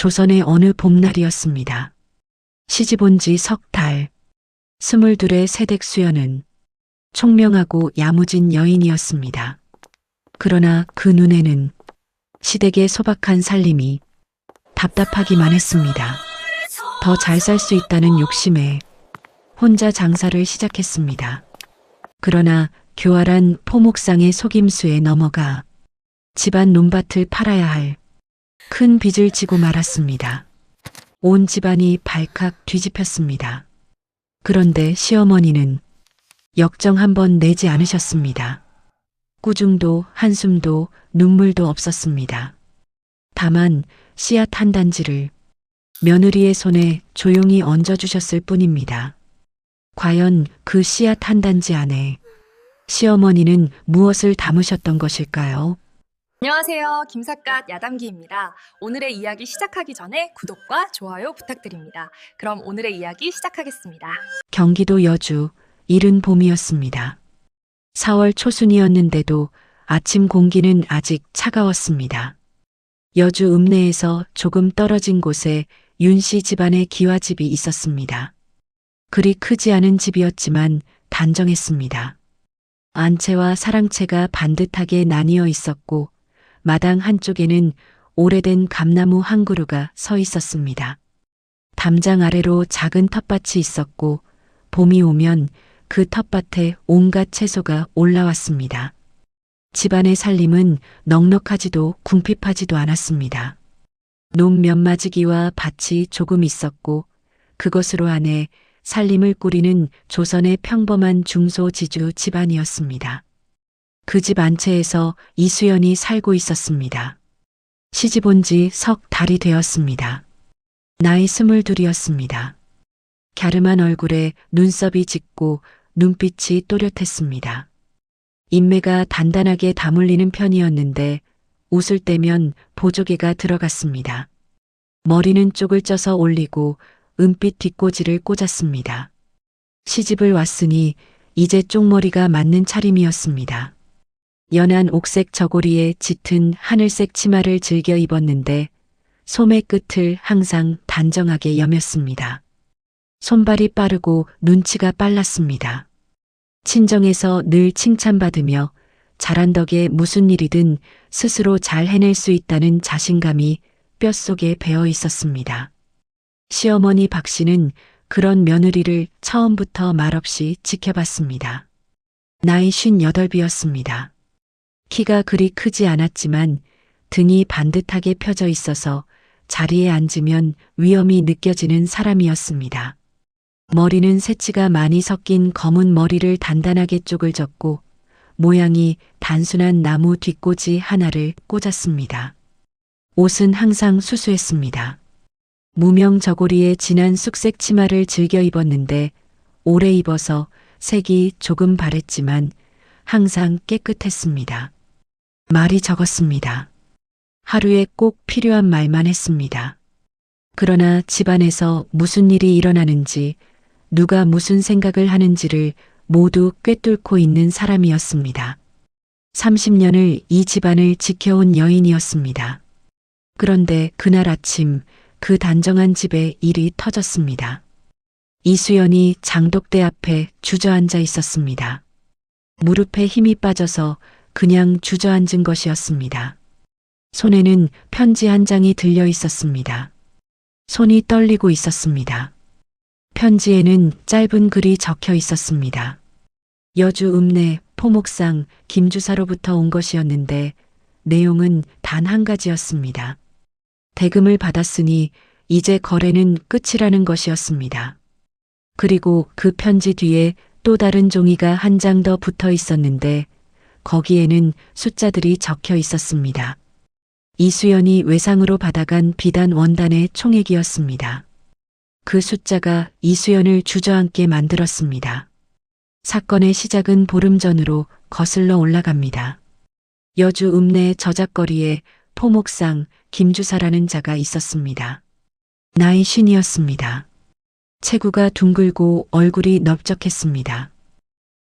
조선의 어느 봄날이었습니다. 시집 온 지 석 달, 22의 새댁 수연은 총명하고 야무진 여인이었습니다. 그러나 그 눈에는 시댁의 소박한 살림이 답답하기만 했습니다. 더 잘 살 수 있다는 욕심에 혼자 장사를 시작했습니다. 그러나 교활한 포목상의 속임수에 넘어가 집안 논밭을 팔아야 할 큰 빚을 지고 말았습니다. 온 집안이 발칵 뒤집혔습니다. 그런데 시어머니는 역정 한 번 내지 않으셨습니다. 꾸중도 한숨도 눈물도 없었습니다. 다만 씨앗 한 단지를 며느리의 손에 조용히 얹어주셨을 뿐입니다. 과연 그 씨앗 한 단지 안에 시어머니는 무엇을 담으셨던 것일까요? 안녕하세요. 김삿갓 야담기입니다. 오늘의 이야기 시작하기 전에 구독과 좋아요 부탁드립니다. 그럼 오늘의 이야기 시작하겠습니다. 경기도 여주 이른 봄이었습니다. 4월 초순이었는데도 아침 공기는 아직 차가웠습니다. 여주 읍내에서 조금 떨어진 곳에 윤씨 집안의 기와집이 있었습니다. 그리 크지 않은 집이었지만 단정했습니다. 안채와 사랑채가 반듯하게 나뉘어 있었고 마당 한쪽에는 오래된 감나무 한 그루가 서 있었습니다. 담장 아래로 작은 텃밭이 있었고 봄이 오면 그 텃밭에 온갖 채소가 올라왔습니다. 집안의 살림은 넉넉하지도 궁핍하지도 않았습니다. 논 몇 마지기와 밭이 조금 있었고 그것으로 안에 살림을 꾸리는 조선의 평범한 중소지주 집안이었습니다. 그 집 안채에서 이수연이 살고 있었습니다. 시집 온 지 석 달이 되었습니다. 나이 22이었습니다. 갸름한 얼굴에 눈썹이 짙고 눈빛이 또렷했습니다. 인매가 단단하게 다물리는 편이었는데 웃을 때면 보조개가 들어갔습니다. 머리는 쪽을 쪄서 올리고 은빛 뒷꽂이를 꽂았습니다. 시집을 왔으니 이제 쪽머리가 맞는 차림이었습니다. 연한 옥색 저고리에 짙은 하늘색 치마를 즐겨 입었는데 소매 끝을 항상 단정하게 여몄습니다. 손발이 빠르고 눈치가 빨랐습니다. 친정에서 늘 칭찬받으며 잘한 덕에 무슨 일이든 스스로 잘 해낼 수 있다는 자신감이 뼛속에 배어 있었습니다. 시어머니 박 씨는 그런 며느리를 처음부터 말없이 지켜봤습니다. 나이 58이었습니다. 키가 그리 크지 않았지만 등이 반듯하게 펴져 있어서 자리에 앉으면 위엄이 느껴지는 사람이었습니다. 머리는 새치가 많이 섞인 검은 머리를 단단하게 쪽을 젓고 모양이 단순한 나무 뒷꽂이 하나를 꽂았습니다. 옷은 항상 수수했습니다. 무명 저고리에 진한 쑥색 치마를 즐겨 입었는데 오래 입어서 색이 조금 바랬지만 항상 깨끗했습니다. 말이 적었습니다. 하루에 꼭 필요한 말만 했습니다. 그러나 집안에서 무슨 일이 일어나는지 누가 무슨 생각을 하는지를 모두 꿰뚫고 있는 사람이었습니다. 30년을 이 집안을 지켜온 여인이었습니다. 그런데 그날 아침 그 단정한 집에 일이 터졌습니다. 이수연이 장독대 앞에 주저앉아 있었습니다. 무릎에 힘이 빠져서 그냥 주저앉은 것이었습니다. 손에는 편지 한 장이 들려 있었습니다. 손이 떨리고 있었습니다. 편지에는 짧은 글이 적혀 있었습니다. 여주 읍내 포목상 김주사로부터 온 것이었는데 내용은 단 한 가지였습니다. 대금을 받았으니 이제 거래는 끝이라는 것이었습니다. 그리고 그 편지 뒤에 또 다른 종이가 한 장 더 붙어 있었는데 거기에는 숫자들이 적혀 있었습니다. 이수연이 외상으로 받아간 비단 원단의 총액이었습니다. 그 숫자가 이수연을 주저앉게 만들었습니다. 사건의 시작은 보름 전으로 거슬러 올라갑니다. 여주 읍내 저작거리에 포목상 김주사라는 자가 있었습니다. 나이 50이었습니다. 체구가 둥글고 얼굴이 넓적했습니다.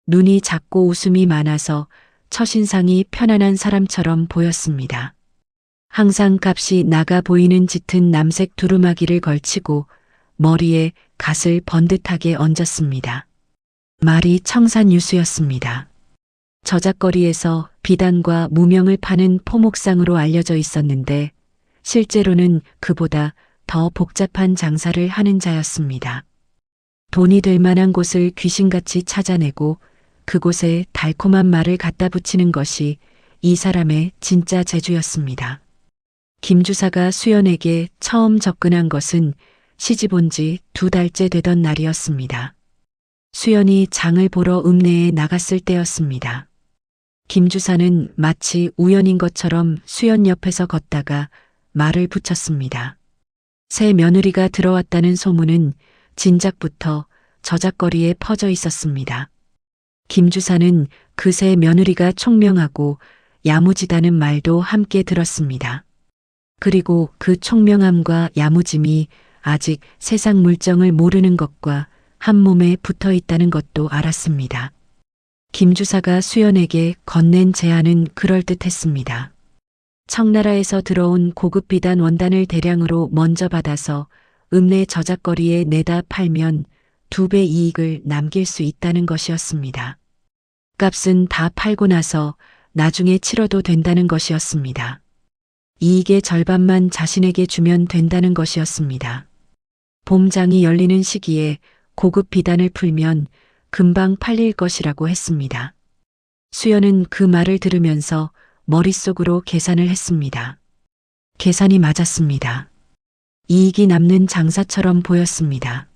눈이 작고 웃음이 많아서 첫인상이 편안한 사람처럼 보였습니다. 항상 값이 나가 보이는 짙은 남색 두루마기를 걸치고 머리에 갓을 번듯하게 얹었습니다. 말이 청산유수였습니다. 저작거리에서 비단과 무명을 파는 포목상으로 알려져 있었는데 실제로는 그보다 더 복잡한 장사를 하는 자였습니다. 돈이 될 만한 곳을 귀신같이 찾아내고 그곳에 달콤한 말을 갖다 붙이는 것이 이 사람의 진짜 재주였습니다. 김 주사가 수연에게 처음 접근한 것은 시집 온 지 2달째 되던 날이었습니다. 수연이 장을 보러 읍내에 나갔을 때였습니다. 김 주사는 마치 우연인 것처럼 수연 옆에서 걷다가 말을 붙였습니다. 새 며느리가 들어왔다는 소문은 진작부터 저작거리에 퍼져 있었습니다. 김 주사는 그 새 며느리가 총명하고 야무지다는 말도 함께 들었습니다. 그리고 그 총명함과 야무짐이 아직 세상 물정을 모르는 것과 한 몸에 붙어 있다는 것도 알았습니다. 김 주사가 수연에게 건넨 제안은 그럴듯했습니다. 청나라에서 들어온 고급 비단 원단을 대량으로 먼저 받아서 읍내 저작거리에 내다 팔면 2배 이익을 남길 수 있다는 것이었습니다. 값은 다 팔고 나서 나중에 치러도 된다는 것이었습니다. 이익의 절반만 자신에게 주면 된다는 것이었습니다. 봄장이 열리는 시기에 고급 비단을 풀면 금방 팔릴 것이라고 했습니다. 수연은 그 말을 들으면서 머릿속으로 계산을 했습니다. 계산이 맞았습니다. 이익이 남는 장사처럼 보였습니다.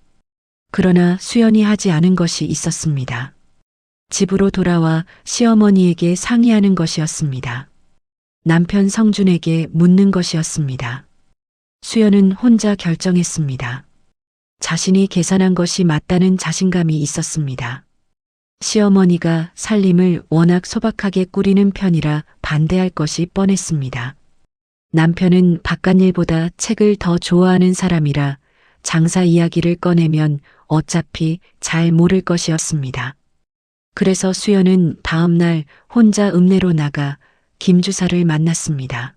그러나 수연이 하지 않은 것이 있었습니다. 집으로 돌아와 시어머니에게 상의하는 것이었습니다. 남편 성준에게 묻는 것이었습니다. 수연은 혼자 결정했습니다. 자신이 계산한 것이 맞다는 자신감이 있었습니다. 시어머니가 살림을 워낙 소박하게 꾸리는 편이라 반대할 것이 뻔했습니다. 남편은 바깥일보다 책을 더 좋아하는 사람이라 장사 이야기를 꺼내면 어차피 잘 모를 것이었습니다. 그래서 수연은 다음 날 혼자 읍내로 나가 김 주사를 만났습니다.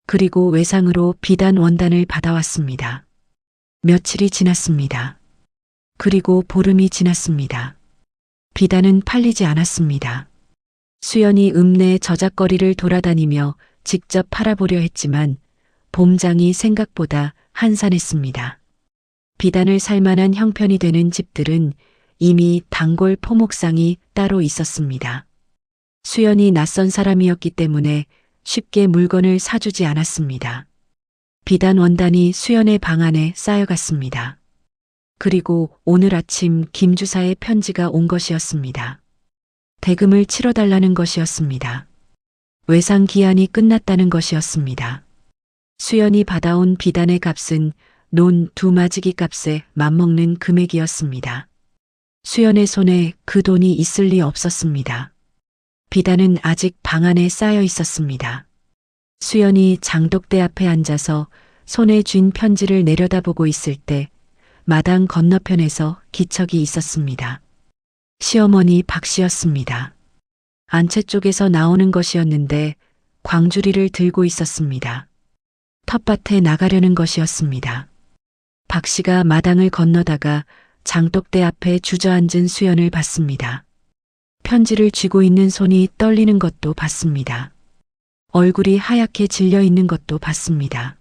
그리고 외상으로 비단 원단을 받아왔습니다. 며칠이 지났습니다. 그리고 보름이 지났습니다. 비단은 팔리지 않았습니다. 수연이 읍내 저작거리를 돌아다니며 직접 팔아보려 했지만 봄장이 생각보다 한산했습니다. 비단을 살 만한 형편이 되는 집들은 이미 단골 포목상이 따로 있었습니다. 수연이 낯선 사람이었기 때문에 쉽게 물건을 사주지 않았습니다. 비단 원단이 수연의 방 안에 쌓여갔습니다. 그리고 오늘 아침 김 주사의 편지가 온 것이었습니다. 대금을 치러달라는 것이었습니다. 외상 기한이 끝났다는 것이었습니다. 수연이 받아온 비단의 값은 논 2마지기 값에 맞먹는 금액이었습니다. 수연의 손에 그 돈이 있을 리 없었습니다. 비단은 아직 방 안에 쌓여 있었습니다. 수연이 장독대 앞에 앉아서 손에 쥔 편지를 내려다보고 있을 때 마당 건너편에서 기척이 있었습니다. 시어머니 박 씨였습니다. 안채 쪽에서 나오는 것이었는데 광주리를 들고 있었습니다. 텃밭에 나가려는 것이었습니다. 박 씨가 마당을 건너다가 장독대 앞에 주저앉은 수연을 봤습니다. 편지를 쥐고 있는 손이 떨리는 것도 봤습니다. 얼굴이 하얗게 질려 있는 것도 봤습니다.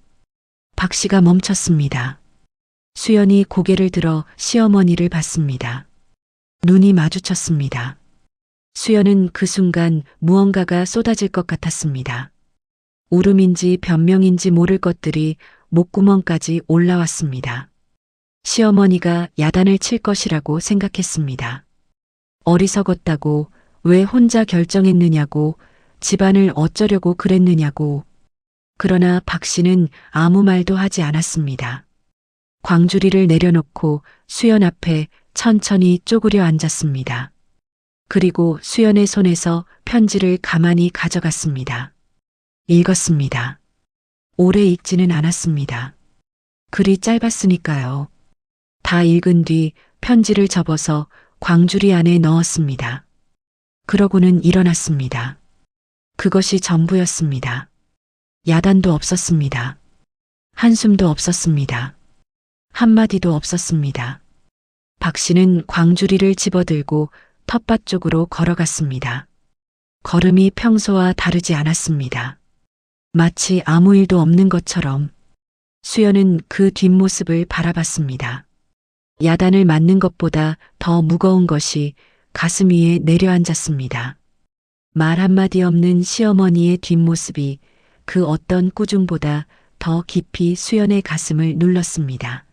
박 씨가 멈췄습니다. 수연이 고개를 들어 시어머니를 봤습니다. 눈이 마주쳤습니다. 수연은 그 순간 무언가가 쏟아질 것 같았습니다. 울음인지 변명인지 모를 것들이 목구멍까지 올라왔습니다. 시어머니가 야단을 칠 것이라고 생각했습니다. 어리석었다고, 왜 혼자 결정했느냐고, 집안을 어쩌려고 그랬느냐고. 그러나 박 씨는 아무 말도 하지 않았습니다. 광주리를 내려놓고 수연 앞에 천천히 쪼그려 앉았습니다. 그리고 수연의 손에서 편지를 가만히 가져갔습니다. 읽었습니다. 오래 읽지는 않았습니다. 글이 짧았으니까요. 다 읽은 뒤 편지를 접어서 광주리 안에 넣었습니다. 그러고는 일어났습니다. 그것이 전부였습니다. 야단도 없었습니다. 한숨도 없었습니다. 한마디도 없었습니다. 박 씨는 광주리를 집어들고 텃밭 쪽으로 걸어갔습니다. 걸음이 평소와 다르지 않았습니다. 마치 아무 일도 없는 것처럼. 수연은 그 뒷모습을 바라봤습니다. 야단을 맞는 것보다 더 무거운 것이 가슴 위에 내려앉았습니다. 말 한마디 없는 시어머니의 뒷모습이 그 어떤 꾸중보다 더 깊이 수연의 가슴을 눌렀습니다.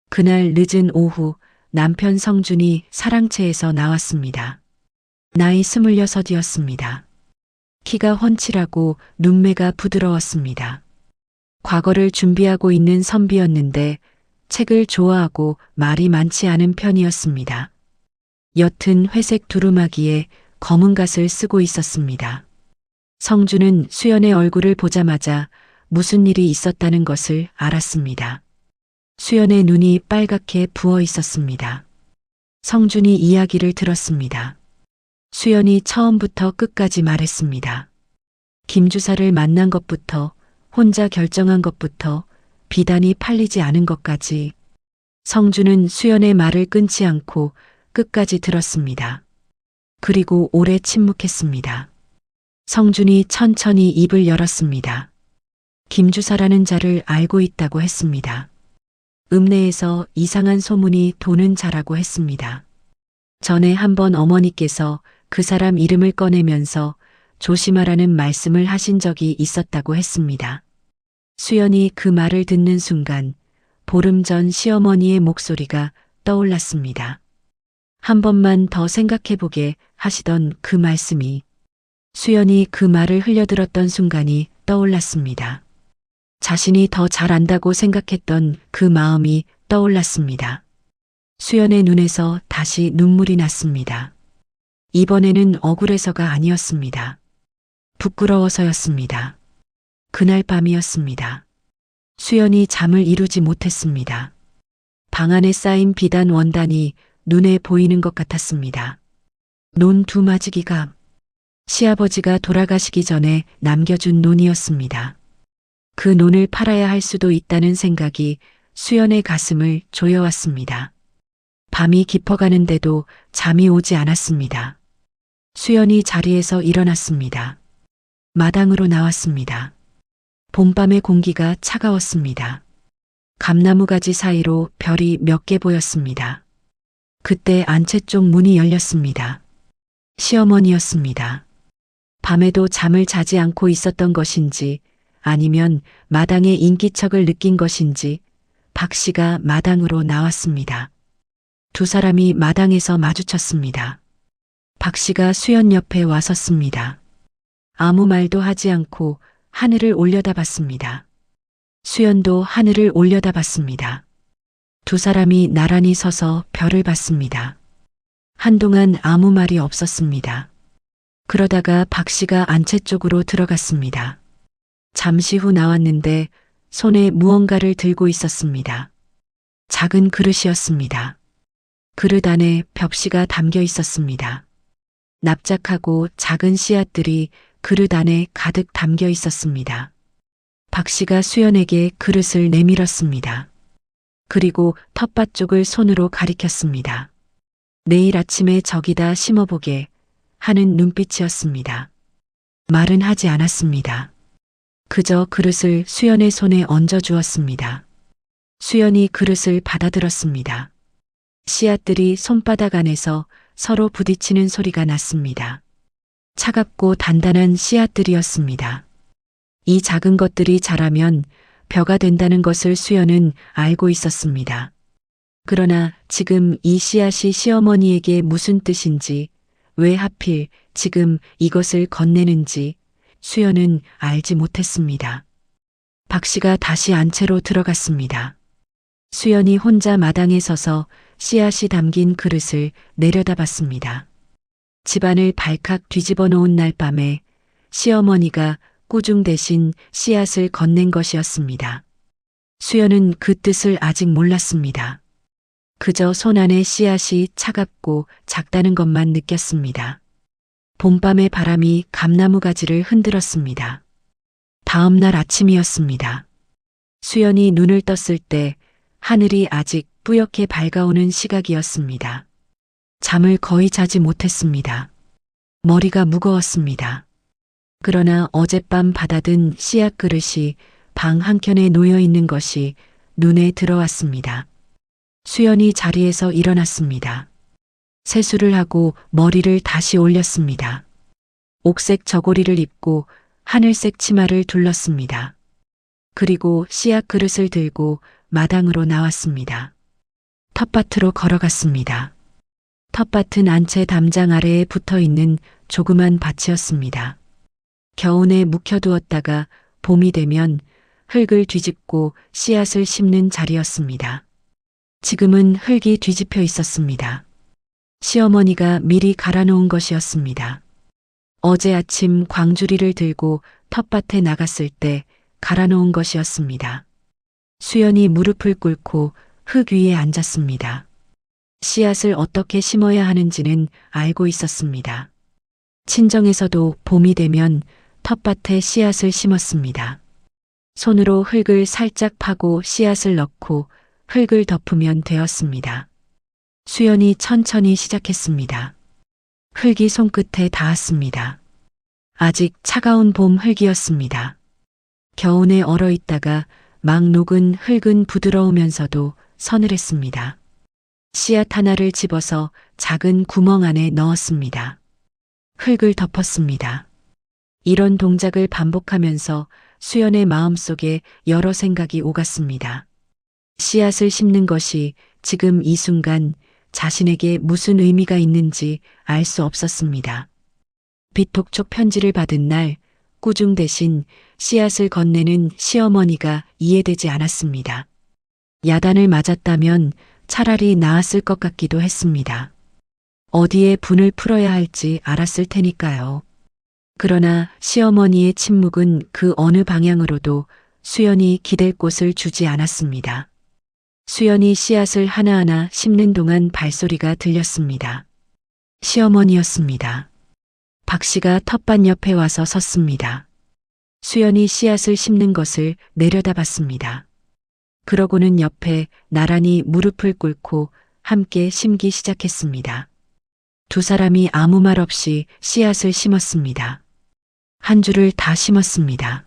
그날 늦은 오후 남편 성준이 사랑채에서 나왔습니다. 나이 26이었습니다. 키가 훤칠하고 눈매가 부드러웠습니다. 과거를 준비하고 있는 선비였는데 책을 좋아하고 말이 많지 않은 편이었습니다. 옅은 회색 두루마기에 검은 갓을 쓰고 있었습니다. 성준은 수연의 얼굴을 보자마자 무슨 일이 있었다는 것을 알았습니다. 수연의 눈이 빨갛게 부어 있었습니다. 성준이 이야기를 들었습니다. 수연이 처음부터 끝까지 말했습니다. 김 주사를 만난 것부터, 혼자 결정한 것부터, 비단이 팔리지 않은 것까지. 성준은 수연의 말을 끊지 않고 끝까지 들었습니다. 그리고 오래 침묵했습니다. 성준이 천천히 입을 열었습니다. 김주사라는 자를 알고 있다고 했습니다. 읍내에서 이상한 소문이 도는 자라고 했습니다. 전에 한번 어머니께서 그 사람 이름을 꺼내면서 조심하라는 말씀을 하신 적이 있었다고 했습니다. 수연이 그 말을 듣는 순간 보름 전 시어머니의 목소리가 떠올랐습니다. 한 번만 더 생각해보게 하시던 그 말씀이, 수연이 그 말을 흘려들었던 순간이 떠올랐습니다. 자신이 더 잘 안다고 생각했던 그 마음이 떠올랐습니다. 수연의 눈에서 다시 눈물이 났습니다. 이번에는 억울해서가 아니었습니다. 부끄러워서였습니다. 그날 밤이었습니다. 수연이 잠을 이루지 못했습니다. 방 안에 쌓인 비단 원단이 눈에 보이는 것 같았습니다. 논 두 마지기가 시아버지가 돌아가시기 전에 남겨준 논이었습니다. 그 논을 팔아야 할 수도 있다는 생각이 수연의 가슴을 조여왔습니다. 밤이 깊어가는데도 잠이 오지 않았습니다. 수연이 자리에서 일어났습니다. 마당으로 나왔습니다. 봄밤의 공기가 차가웠습니다. 감나무 가지 사이로 별이 몇 개 보였습니다. 그때 안채 쪽 문이 열렸습니다. 시어머니였습니다. 밤에도 잠을 자지 않고 있었던 것인지 아니면 마당의 인기척을 느낀 것인지 박 씨가 마당으로 나왔습니다. 두 사람이 마당에서 마주쳤습니다. 박 씨가 수연 옆에 와 섰습니다. 아무 말도 하지 않고 하늘을 올려다봤습니다. 수연도 하늘을 올려다봤습니다. 두 사람이 나란히 서서 별을 봤습니다. 한동안 아무 말이 없었습니다. 그러다가 박 씨가 안채 쪽으로 들어갔습니다. 잠시 후 나왔는데 손에 무언가를 들고 있었습니다. 작은 그릇이었습니다. 그릇 안에 벽시가 담겨 있었습니다. 납작하고 작은 씨앗들이 그릇 안에 가득 담겨 있었습니다. 박 씨가 수연에게 그릇을 내밀었습니다. 그리고 텃밭 쪽을 손으로 가리켰습니다. 내일 아침에 저기다 심어보게 하는 눈빛이었습니다. 말은 하지 않았습니다. 그저 그릇을 수연의 손에 얹어 주었습니다. 수연이 그릇을 받아들었습니다. 씨앗들이 손바닥 안에서 서로 부딪히는 소리가 났습니다. 차갑고 단단한 씨앗들이었습니다. 이 작은 것들이 자라면 벼가 된다는 것을 수연은 알고 있었습니다. 그러나 지금 이 씨앗이 시어머니에게 무슨 뜻인지, 왜 하필 지금 이것을 건네는지 수연은 알지 못했습니다. 박 씨가 다시 안채로 들어갔습니다. 수연이 혼자 마당에 서서 씨앗이 담긴 그릇을 내려다봤습니다. 집안을 발칵 뒤집어 놓은 날 밤에 시어머니가 꾸중 대신 씨앗을 건넨 것이었습니다. 수연은 그 뜻을 아직 몰랐습니다. 그저 손 안에 씨앗이 차갑고 작다는 것만 느꼈습니다. 봄밤의 바람이 감나무 가지를 흔들었습니다. 다음 날 아침이었습니다. 수연이 눈을 떴을 때 하늘이 아직 뿌옇게 밝아오는 시각이었습니다. 잠을 거의 자지 못했습니다. 머리가 무거웠습니다. 그러나 어젯밤 받아든 씨앗 그릇이 방 한켠에 놓여 있는 것이 눈에 들어왔습니다. 수연이 자리에서 일어났습니다. 세수를 하고 머리를 다시 올렸습니다. 옥색 저고리를 입고 하늘색 치마를 둘렀습니다. 그리고 씨앗 그릇을 들고 마당으로 나왔습니다. 텃밭으로 걸어갔습니다. 텃밭은 안채 담장 아래에 붙어 있는 조그만 밭이었습니다. 겨우내 묵혀두었다가 봄이 되면 흙을 뒤집고 씨앗을 심는 자리였습니다. 지금은 흙이 뒤집혀 있었습니다. 시어머니가 미리 갈아놓은 것이었습니다. 어제 아침 광주리를 들고 텃밭에 나갔을 때 갈아놓은 것이었습니다. 수연이 무릎을 꿇고 흙 위에 앉았습니다. 씨앗을 어떻게 심어야 하는지는 알고 있었습니다. 친정에서도 봄이 되면 텃밭에 씨앗을 심었습니다. 손으로 흙을 살짝 파고 씨앗을 넣고 흙을 덮으면 되었습니다. 수연이 천천히 시작했습니다. 흙이 손끝에 닿았습니다. 아직 차가운 봄 흙이었습니다. 겨우내 얼어있다가 막 녹은 흙은 부드러우면서도 서늘했습니다. 씨앗 하나를 집어서 작은 구멍 안에 넣었습니다. 흙을 덮었습니다. 이런 동작을 반복하면서 수연의 마음속에 여러 생각이 오갔습니다. 씨앗을 심는 것이 지금 이 순간 자신에게 무슨 의미가 있는지 알 수 없었습니다. 비톡촉 편지를 받은 날 꾸중 대신 씨앗을 건네는 시어머니가 이해되지 않았습니다. 야단을 맞았다면 차라리 나았을 것 같기도 했습니다. 어디에 분을 풀어야 할지 알았을 테니까요. 그러나 시어머니의 침묵은 그 어느 방향으로도 수연이 기댈 곳을 주지 않았습니다. 수연이 씨앗을 하나하나 심는 동안 발소리가 들렸습니다. 시어머니였습니다. 박 씨가 텃밭 옆에 와서 섰습니다. 수연이 씨앗을 심는 것을 내려다봤습니다. 그러고는 옆에 나란히 무릎을 꿇고 함께 심기 시작했습니다. 두 사람이 아무 말 없이 씨앗을 심었습니다. 한 줄을 다 심었습니다.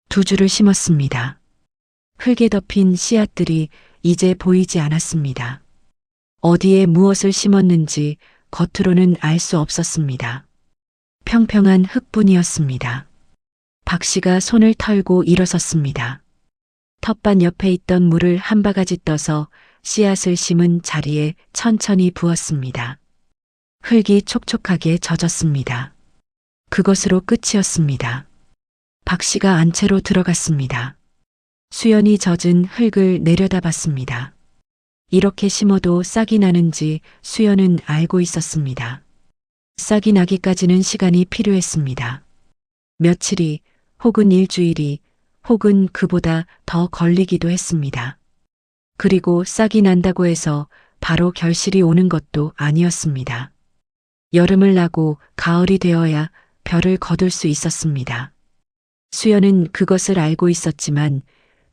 두 줄을 심었습니다. 흙에 덮인 씨앗들이 이제 보이지 않았습니다. 어디에 무엇을 심었는지 겉으로는 알 수 없었습니다. 평평한 흙뿐이었습니다. 박 씨가 손을 털고 일어섰습니다. 텃밭 옆에 있던 물을 한 바가지 떠서 씨앗을 심은 자리에 천천히 부었습니다. 흙이 촉촉하게 젖었습니다. 그것으로 끝이었습니다. 박 씨가 안채로 들어갔습니다. 수연이 젖은 흙을 내려다봤습니다. 이렇게 심어도 싹이 나는지 수연은 알고 있었습니다. 싹이 나기까지는 시간이 필요했습니다. 며칠이 혹은 일주일이 혹은 그보다 더 걸리기도 했습니다. 그리고 싹이 난다고 해서 바로 결실이 오는 것도 아니었습니다. 여름을 나고 가을이 되어야 별을 거둘 수 있었습니다. 수연은 그것을 알고 있었지만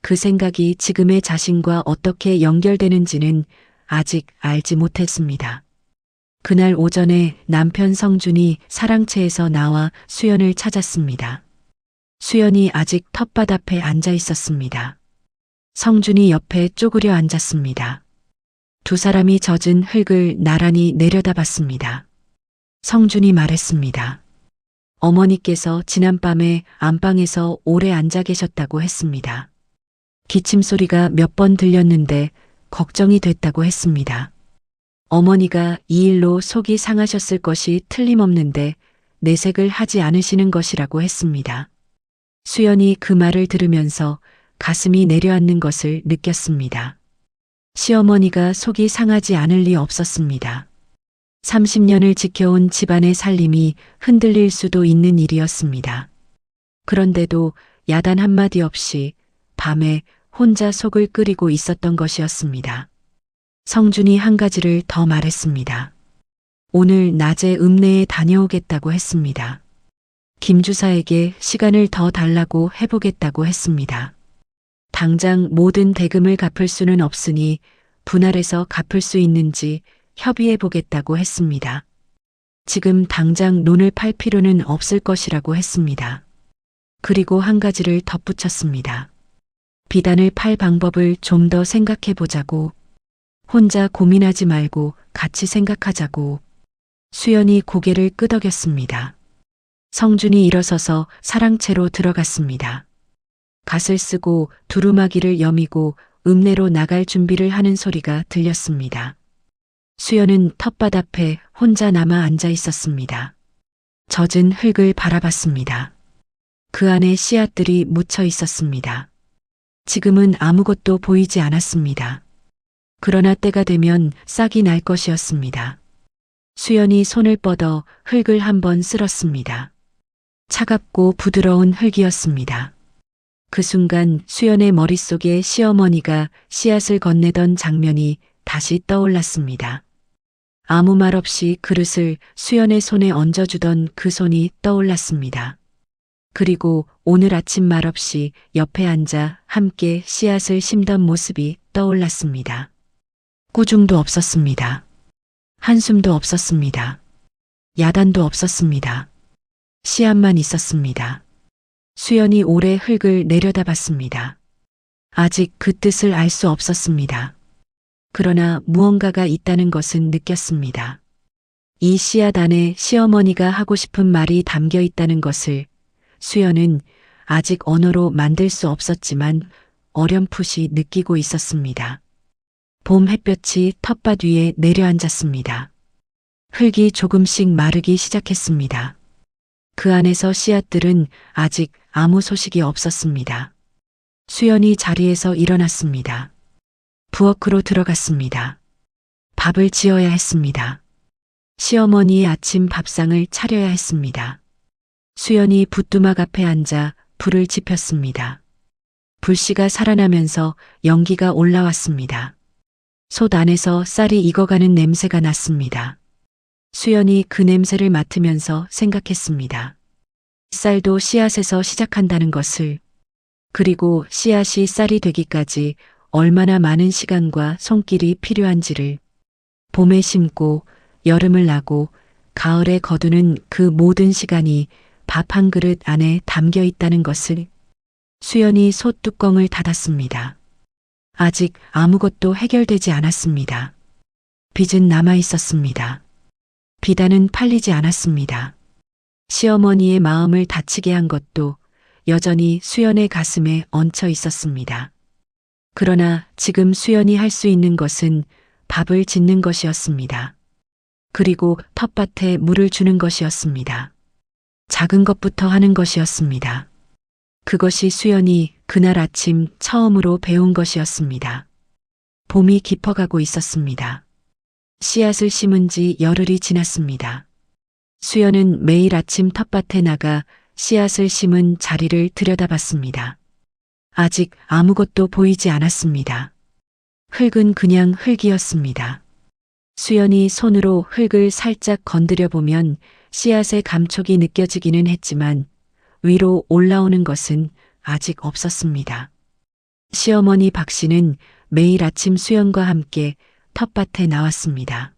그 생각이 지금의 자신과 어떻게 연결되는지는 아직 알지 못했습니다. 그날 오전에 남편 성준이 사랑채에서 나와 수연을 찾았습니다. 수연이 아직 텃밭 앞에 앉아 있었습니다. 성준이 옆에 쪼그려 앉았습니다. 두 사람이 젖은 흙을 나란히 내려다봤습니다. 성준이 말했습니다. 어머니께서 지난밤에 안방에서 오래 앉아 계셨다고 했습니다. 기침 소리가 몇 번 들렸는데 걱정이 됐다고 했습니다. 어머니가 이 일로 속이 상하셨을 것이 틀림없는데 내색을 하지 않으시는 것이라고 했습니다. 수연이 그 말을 들으면서 가슴이 내려앉는 것을 느꼈습니다. 시어머니가 속이 상하지 않을 리 없었습니다. 30년을 지켜온 집안의 살림이 흔들릴 수도 있는 일이었습니다. 그런데도 야단 한마디 없이 밤에 혼자 속을 끓이고 있었던 것이었습니다. 성준이 한 가지를 더 말했습니다. 오늘 낮에 읍내에 다녀오겠다고 했습니다. 김 주사에게 시간을 더 달라고 해보겠다고 했습니다. 당장 모든 대금을 갚을 수는 없으니 분할해서 갚을 수 있는지 협의해 보겠다고 했습니다. 지금 당장 논을 팔 필요는 없을 것이라고 했습니다. 그리고 한 가지를 덧붙였습니다. 비단을 팔 방법을 좀 더 생각해 보자고. 혼자 고민하지 말고 같이 생각하자고. 수연이 고개를 끄덕였습니다. 성준이 일어서서 사랑채로 들어갔습니다. 갓을 쓰고 두루마기를 여미고 읍내로 나갈 준비를 하는 소리가 들렸습니다. 수연은 텃밭 앞에 혼자 남아 앉아 있었습니다. 젖은 흙을 바라봤습니다. 그 안에 씨앗들이 묻혀 있었습니다. 지금은 아무것도 보이지 않았습니다. 그러나 때가 되면 싹이 날 것이었습니다. 수연이 손을 뻗어 흙을 한번 쓸었습니다. 차갑고 부드러운 흙이었습니다. 그 순간 수연의 머릿속에 시어머니가 씨앗을 건네던 장면이 다시 떠올랐습니다. 아무 말 없이 그릇을 수연의 손에 얹어주던 그 손이 떠올랐습니다. 그리고 오늘 아침 말없이 옆에 앉아 함께 씨앗을 심던 모습이 떠올랐습니다. 꾸중도 없었습니다. 한숨도 없었습니다. 야단도 없었습니다. 씨앗만 있었습니다. 수연이 오래 흙을 내려다봤습니다. 아직 그 뜻을 알 수 없었습니다. 그러나 무언가가 있다는 것은 느꼈습니다. 이 씨앗 안에 시어머니가 하고 싶은 말이 담겨 있다는 것을 수연은 아직 언어로 만들 수 없었지만 어렴풋이 느끼고 있었습니다. 봄 햇볕이 텃밭 위에 내려앉았습니다. 흙이 조금씩 마르기 시작했습니다. 그 안에서 씨앗들은 아직 아무 소식이 없었습니다. 수연이 자리에서 일어났습니다. 부엌으로 들어갔습니다. 밥을 지어야 했습니다. 시어머니의 아침 밥상을 차려야 했습니다. 수연이 붓두막 앞에 앉아 불을 지폈습니다. 불씨가 살아나면서 연기가 올라왔습니다. 솥 안에서 쌀이 익어가는 냄새가 났습니다. 수연이 그 냄새를 맡으면서 생각했습니다. 쌀도 씨앗에서 시작한다는 것을, 그리고 씨앗이 쌀이 되기까지 얼마나 많은 시간과 손길이 필요한지를, 봄에 심고 여름을 나고 가을에 거두는 그 모든 시간이 밥 한 그릇 안에 담겨 있다는 것을. 수연이 솥 뚜껑을 닫았습니다. 아직 아무것도 해결되지 않았습니다. 빚은 남아 있었습니다. 비단은 팔리지 않았습니다. 시어머니의 마음을 다치게 한 것도 여전히 수연의 가슴에 얹혀 있었습니다. 그러나 지금 수연이 할 수 있는 것은 밥을 짓는 것이었습니다. 그리고 텃밭에 물을 주는 것이었습니다. 작은 것부터 하는 것이었습니다. 그것이 수연이 그날 아침 처음으로 배운 것이었습니다. 봄이 깊어가고 있었습니다. 씨앗을 심은 지 열흘이 지났습니다. 수연은 매일 아침 텃밭에 나가 씨앗을 심은 자리를 들여다봤습니다. 아직 아무것도 보이지 않았습니다. 흙은 그냥 흙이었습니다. 수연이 손으로 흙을 살짝 건드려 보면 씨앗의 감촉이 느껴지기는 했지만 위로 올라오는 것은 아직 없었습니다. 시어머니 박 씨는 매일 아침 수연과 함께 텃밭에 나왔습니다.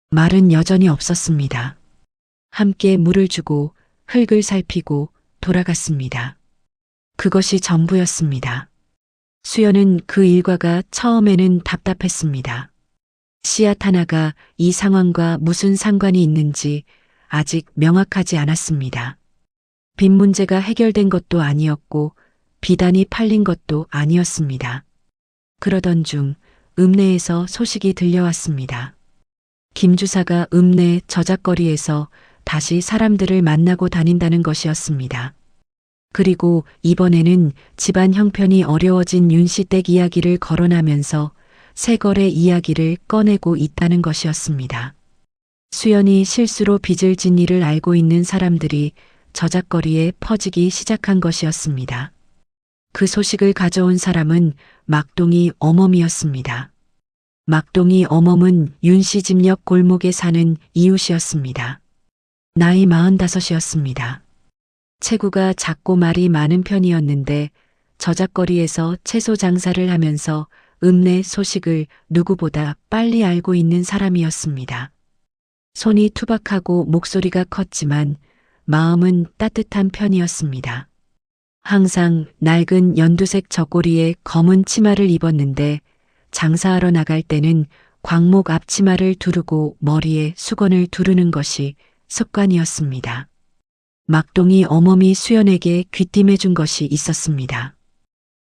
말은 여전히 없었습니다. 함께 물을 주고 흙을 살피고 돌아갔습니다. 그것이 전부였습니다. 수연은 그 일과가 처음에는 답답했습니다. 씨앗 하나가 이 상황과 무슨 상관이 있는지 아직 명확하지 않았습니다. 빚 문제가 해결된 것도 아니었고 비단이 팔린 것도 아니었습니다. 그러던 중 읍내에서 소식이 들려왔습니다. 김 주사가 읍내 저작거리에서 다시 사람들을 만나고 다닌다는 것이었습니다. 그리고 이번에는 집안 형편이 어려워진 윤씨 댁 이야기를 거론하면서 세거래 이야기를 꺼내고 있다는 것이었습니다. 수연이 실수로 빚을 진 일을 알고 있는 사람들이 저작거리에 퍼지기 시작한 것이었습니다. 그 소식을 가져온 사람은 막동이 어멈이었습니다. 막동이 어멈은 윤씨 집 옆 골목에 사는 이웃이었습니다. 나이 45이었습니다. 체구가 작고 말이 많은 편이었는데 저작거리에서 채소 장사를 하면서 읍내 소식을 누구보다 빨리 알고 있는 사람이었습니다. 손이 투박하고 목소리가 컸지만 마음은 따뜻한 편이었습니다. 항상 낡은 연두색 저고리에 검은 치마를 입었는데 장사하러 나갈 때는 광목 앞치마를 두르고 머리에 수건을 두르는 것이 습관이었습니다. 막동이 어머니 수연에게 귀띔해 준 것이 있었습니다.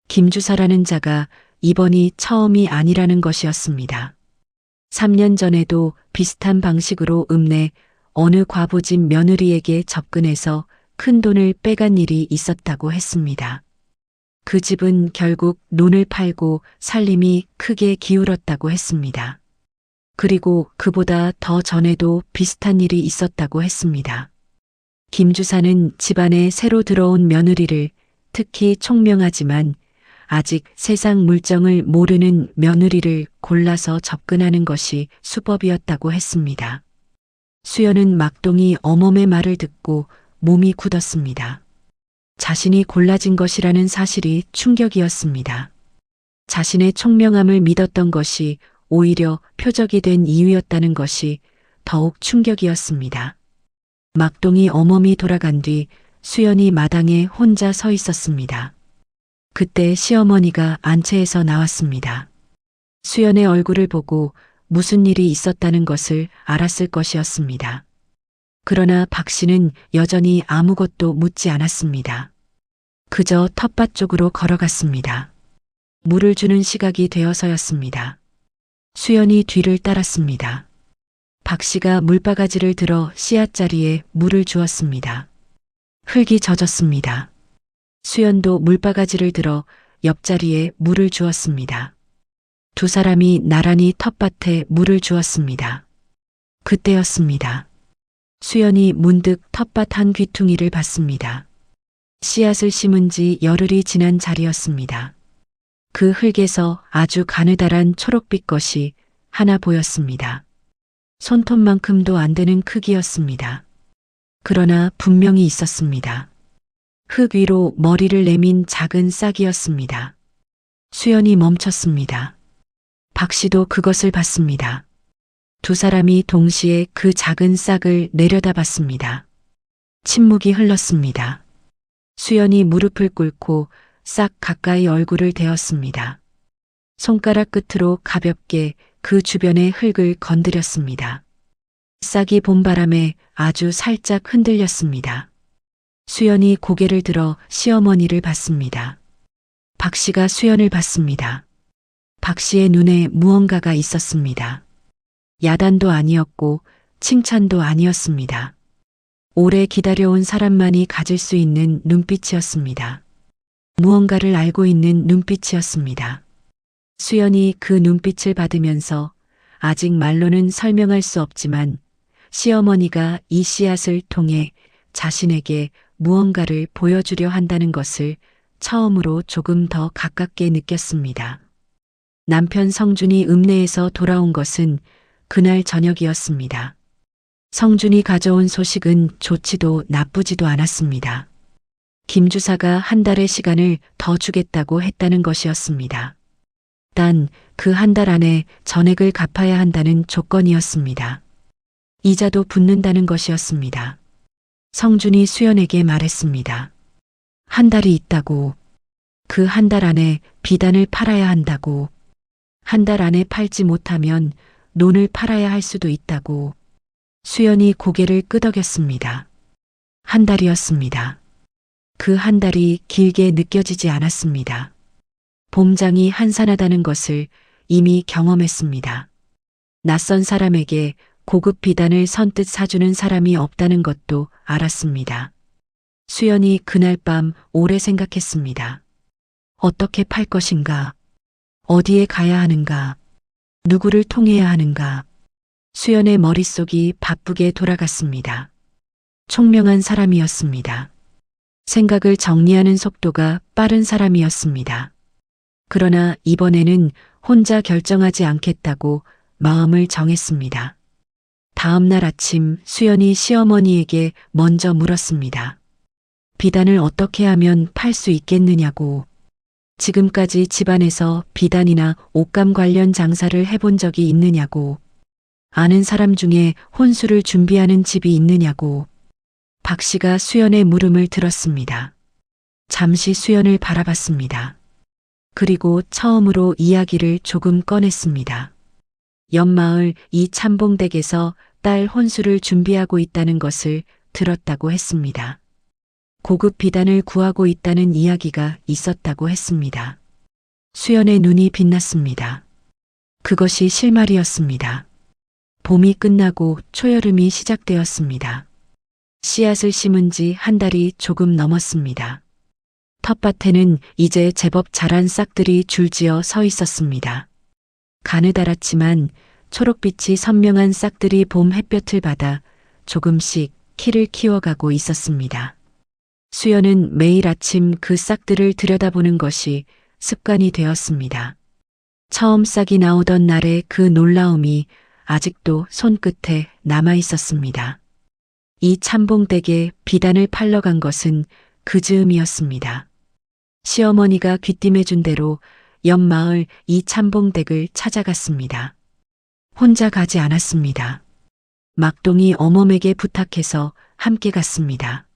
김주사라는 자가 이번이 처음이 아니라는 것이었습니다. 3년 전에도 비슷한 방식으로 읍내 어느 과부집 며느리에게 접근해서 큰 돈을 빼간 일이 있었다고 했습니다. 그 집은 결국 논을 팔고 살림이 크게 기울었다고 했습니다. 그리고 그보다 더 전에도 비슷한 일이 있었다고 했습니다. 김주사는 집안에 새로 들어온 며느리를 특히 총명하지만 아직 세상 물정을 모르는 며느리를 골라서 접근하는 것이 수법이었다고 했습니다. 수연은 막동이 어멈의 말을 듣고 몸이 굳었습니다. 자신이 골라진 것이라는 사실이 충격이었습니다. 자신의 총명함을 믿었던 것이 오히려 표적이 된 이유였다는 것이 더욱 충격이었습니다. 막동이 어멈이 돌아간 뒤 수연이 마당에 혼자 서 있었습니다. 그때 시어머니가 안채에서 나왔습니다. 수연의 얼굴을 보고 무슨 일이 있었다는 것을 알았을 것이었습니다. 그러나 박 씨는 여전히 아무것도 묻지 않았습니다. 그저 텃밭 쪽으로 걸어갔습니다. 물을 주는 시각이 되어서였습니다. 수연이 뒤를 따랐습니다. 박 씨가 물바가지를 들어 씨앗자리에 물을 주었습니다. 흙이 젖었습니다. 수연도 물바가지를 들어 옆자리에 물을 주었습니다. 두 사람이 나란히 텃밭에 물을 주었습니다. 그때였습니다. 수연이 문득 텃밭 한 귀퉁이를 봤습니다. 씨앗을 심은 지 열흘이 지난 자리였습니다. 그 흙에서 아주 가느다란 초록빛 것이 하나 보였습니다. 손톱만큼도 안 되는 크기였습니다. 그러나 분명히 있었습니다. 흙 위로 머리를 내민 작은 싹이었습니다. 수연이 멈췄습니다. 박 씨도 그것을 봤습니다. 두 사람이 동시에 그 작은 싹을 내려다봤습니다. 침묵이 흘렀습니다. 수연이 무릎을 꿇고 싹 가까이 얼굴을 대었습니다. 손가락 끝으로 가볍게 그 주변의 흙을 건드렸습니다. 싹이 봄바람에 아주 살짝 흔들렸습니다. 수연이 고개를 들어 시어머니를 봤습니다. 박 씨가 수연을 봤습니다. 박 씨의 눈에 무언가가 있었습니다. 야단도 아니었고 칭찬도 아니었습니다. 오래 기다려온 사람만이 가질 수 있는 눈빛이었습니다. 무언가를 알고 있는 눈빛이었습니다. 수연이 그 눈빛을 받으면서 아직 말로는 설명할 수 없지만 시어머니가 이 씨앗을 통해 자신에게 무언가를 보여주려 한다는 것을 처음으로 조금 더 가깝게 느꼈습니다. 남편 성준이 읍내에서 돌아온 것은 그날 저녁이었습니다. 성준이 가져온 소식은 좋지도 나쁘지도 않았습니다. 김 주사가 한 달의 시간을 더 주겠다고 했다는 것이었습니다. 단 그 한 달 안에 전액을 갚아야 한다는 조건이었습니다. 이자도 붙는다는 것이었습니다. 성준이 수연에게 말했습니다. 한 달이 있다고. 그 한 달 안에 비단을 팔아야 한다고. 한 달 안에 팔지 못하면 논을 팔아야 할 수도 있다고. 수연이 고개를 끄덕였습니다. 한 달이었습니다. 그 한 달이 길게 느껴지지 않았습니다. 봄장이 한산하다는 것을 이미 경험했습니다. 낯선 사람에게 고급 비단을 선뜻 사주는 사람이 없다는 것도 알았습니다. 수연이 그날 밤 오래 생각했습니다. 어떻게 팔 것인가? 어디에 가야 하는가? 누구를 통해야 하는가? 수연의 머릿속이 바쁘게 돌아갔습니다. 총명한 사람이었습니다. 생각을 정리하는 속도가 빠른 사람이었습니다. 그러나 이번에는 혼자 결정하지 않겠다고 마음을 정했습니다. 다음 날 아침 수연이 시어머니에게 먼저 물었습니다. 비단을 어떻게 하면 팔 수 있겠느냐고. 지금까지 집안에서 비단이나 옷감 관련 장사를 해본 적이 있느냐고. 아는 사람 중에 혼수를 준비하는 집이 있느냐고. 박 씨가 수연의 물음을 들었습니다. 잠시 수연을 바라봤습니다. 그리고 처음으로 이야기를 조금 꺼냈습니다. 옆마을 이 참봉댁에서 딸 혼수를 준비하고 있다는 것을 들었다고 했습니다. 고급 비단을 구하고 있다는 이야기가 있었다고 했습니다. 수연의 눈이 빛났습니다. 그것이 실말이었습니다. 봄이 끝나고 초여름이 시작되었습니다. 씨앗을 심은 지 한 달이 조금 넘었습니다. 텃밭에는 이제 제법 자란 싹들이 줄지어 서 있었습니다. 가느다랗지만 초록빛이 선명한 싹들이 봄 햇볕을 받아 조금씩 키를 키워가고 있었습니다. 수연은 매일 아침 그 싹들을 들여다보는 것이 습관이 되었습니다. 처음 싹이 나오던 날의 그 놀라움이 아직도 손끝에 남아 있었습니다. 이 참봉댁에 비단을 팔러 간 것은 그 즈음이었습니다. 시어머니가 귀띔해준 대로 옆마을 이 참봉댁을 찾아갔습니다. 혼자 가지 않았습니다. 막동이 어멈에게 부탁해서 함께 갔습니다.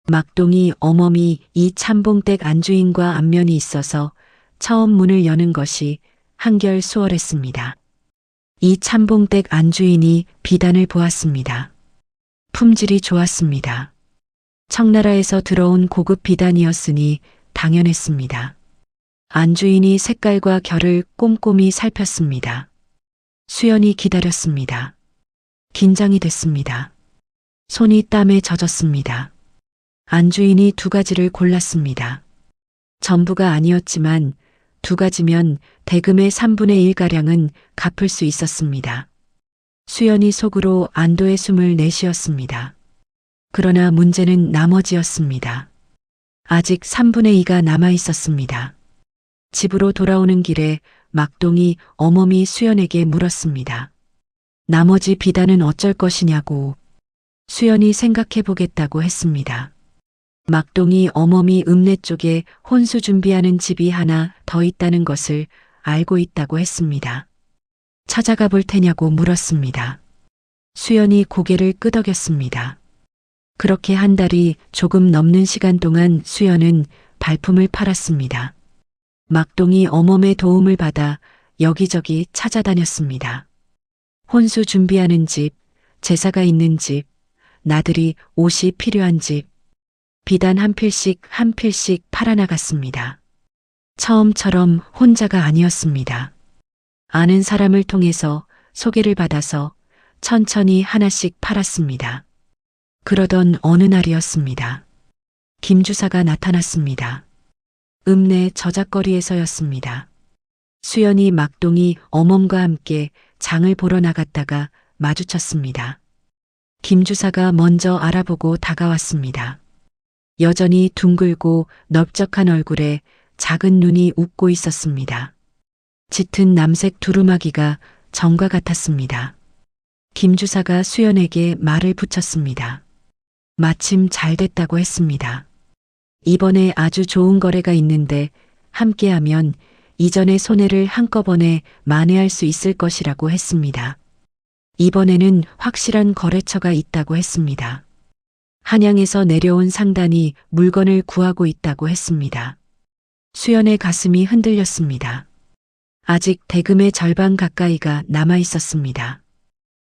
막동이 어멈이 이 참봉댁 안주인과 안면이 있어서 처음 문을 여는 것이 한결 수월했습니다. 이 참봉댁 안주인이 비단을 보았습니다. 품질이 좋았습니다. 청나라에서 들어온 고급 비단이었으니 당연했습니다. 안주인이 색깔과 결을 꼼꼼히 살폈습니다. 수연이 기다렸습니다. 긴장이 됐습니다. 손이 땀에 젖었습니다. 안주인이 2가지를 골랐습니다. 전부가 아니었지만 2가지면 대금의 3분의 1가량은 갚을 수 있었습니다. 수연이 속으로 안도의 숨을 내쉬었습니다. 그러나 문제는 나머지였습니다. 아직 3분의 2가 남아 있었습니다. 집으로 돌아오는 길에 막동이 어멈이 수연에게 물었습니다. 나머지 비단은 어쩔 것이냐고. 수연이 생각해 보겠다고 했습니다. 막동이 어멈이 읍내 쪽에 혼수 준비하는 집이 하나 더 있다는 것을 알고 있다고 했습니다. 찾아가 볼 테냐고 물었습니다. 수연이 고개를 끄덕였습니다. 그렇게 한 달이 조금 넘는 시간 동안 수연은 발품을 팔았습니다. 막동이 어멈의 도움을 받아 여기저기 찾아다녔습니다. 혼수 준비하는 집, 제사가 있는 집, 나들이 옷이 필요한 집, 비단 한 필씩 한 필씩 팔아나갔습니다. 처음처럼 혼자가 아니었습니다. 아는 사람을 통해서 소개를 받아서 천천히 하나씩 팔았습니다. 그러던 어느 날이었습니다. 김 주사가 나타났습니다. 읍내 저작거리에서였습니다. 수연이 막동이 어멈과 함께 장을 보러 나갔다가 마주쳤습니다. 김 주사가 먼저 알아보고 다가왔습니다. 여전히 둥글고 넓적한 얼굴에 작은 눈이 웃고 있었습니다. 짙은 남색 두루마기가 정과 같았습니다. 김 주사가 수연에게 말을 붙였습니다. 마침 잘 됐다고 했습니다. 이번에 아주 좋은 거래가 있는데 함께하면 이전의 손해를 한꺼번에 만회할 수 있을 것이라고 했습니다. 이번에는 확실한 거래처가 있다고 했습니다. 한양에서 내려온 상단이 물건을 구하고 있다고 했습니다. 수연의 가슴이 흔들렸습니다. 아직 대금의 절반 가까이가 남아 있었습니다.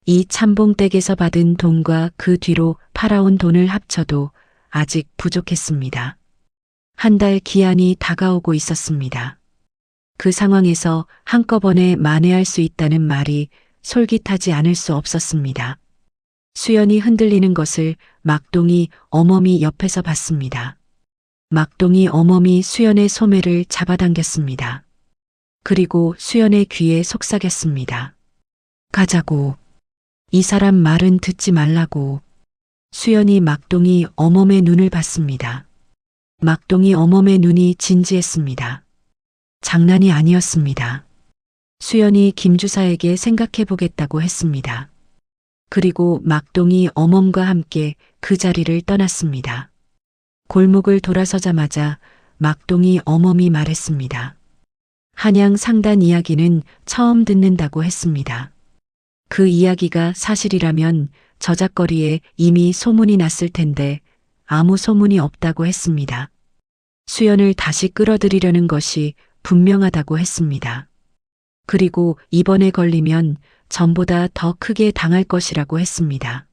이 참봉댁에서 받은 돈과 그 뒤로 팔아온 돈을 합쳐도 아직 부족했습니다. 한 달 기한이 다가오고 있었습니다. 그 상황에서 한꺼번에 만회할 수 있다는 말이 솔깃하지 않을 수 없었습니다. 수연이 흔들리는 것을 막동이 어멈이 옆에서 봤습니다. 막동이 어멈이 수연의 소매를 잡아당겼습니다. 그리고 수연의 귀에 속삭였습니다. 가자고. 이 사람 말은 듣지 말라고. 수연이 막동이 어멈의 눈을 봤습니다. 막동이 어멈의 눈이 진지했습니다. 장난이 아니었습니다. 수연이 김 주사에게 생각해 보겠다고 했습니다. 그리고 막동이 어멈과 함께 그 자리를 떠났습니다. 골목을 돌아서자마자 막동이 어멈이 말했습니다. 한양 상단 이야기는 처음 듣는다고 했습니다. 그 이야기가 사실이라면 저작거리에 이미 소문이 났을 텐데 아무 소문이 없다고 했습니다. 수연을 다시 끌어들이려는 것이 분명하다고 했습니다. 그리고 이번에 걸리면 전보다 더 크게 당할 것이라고 했습니다.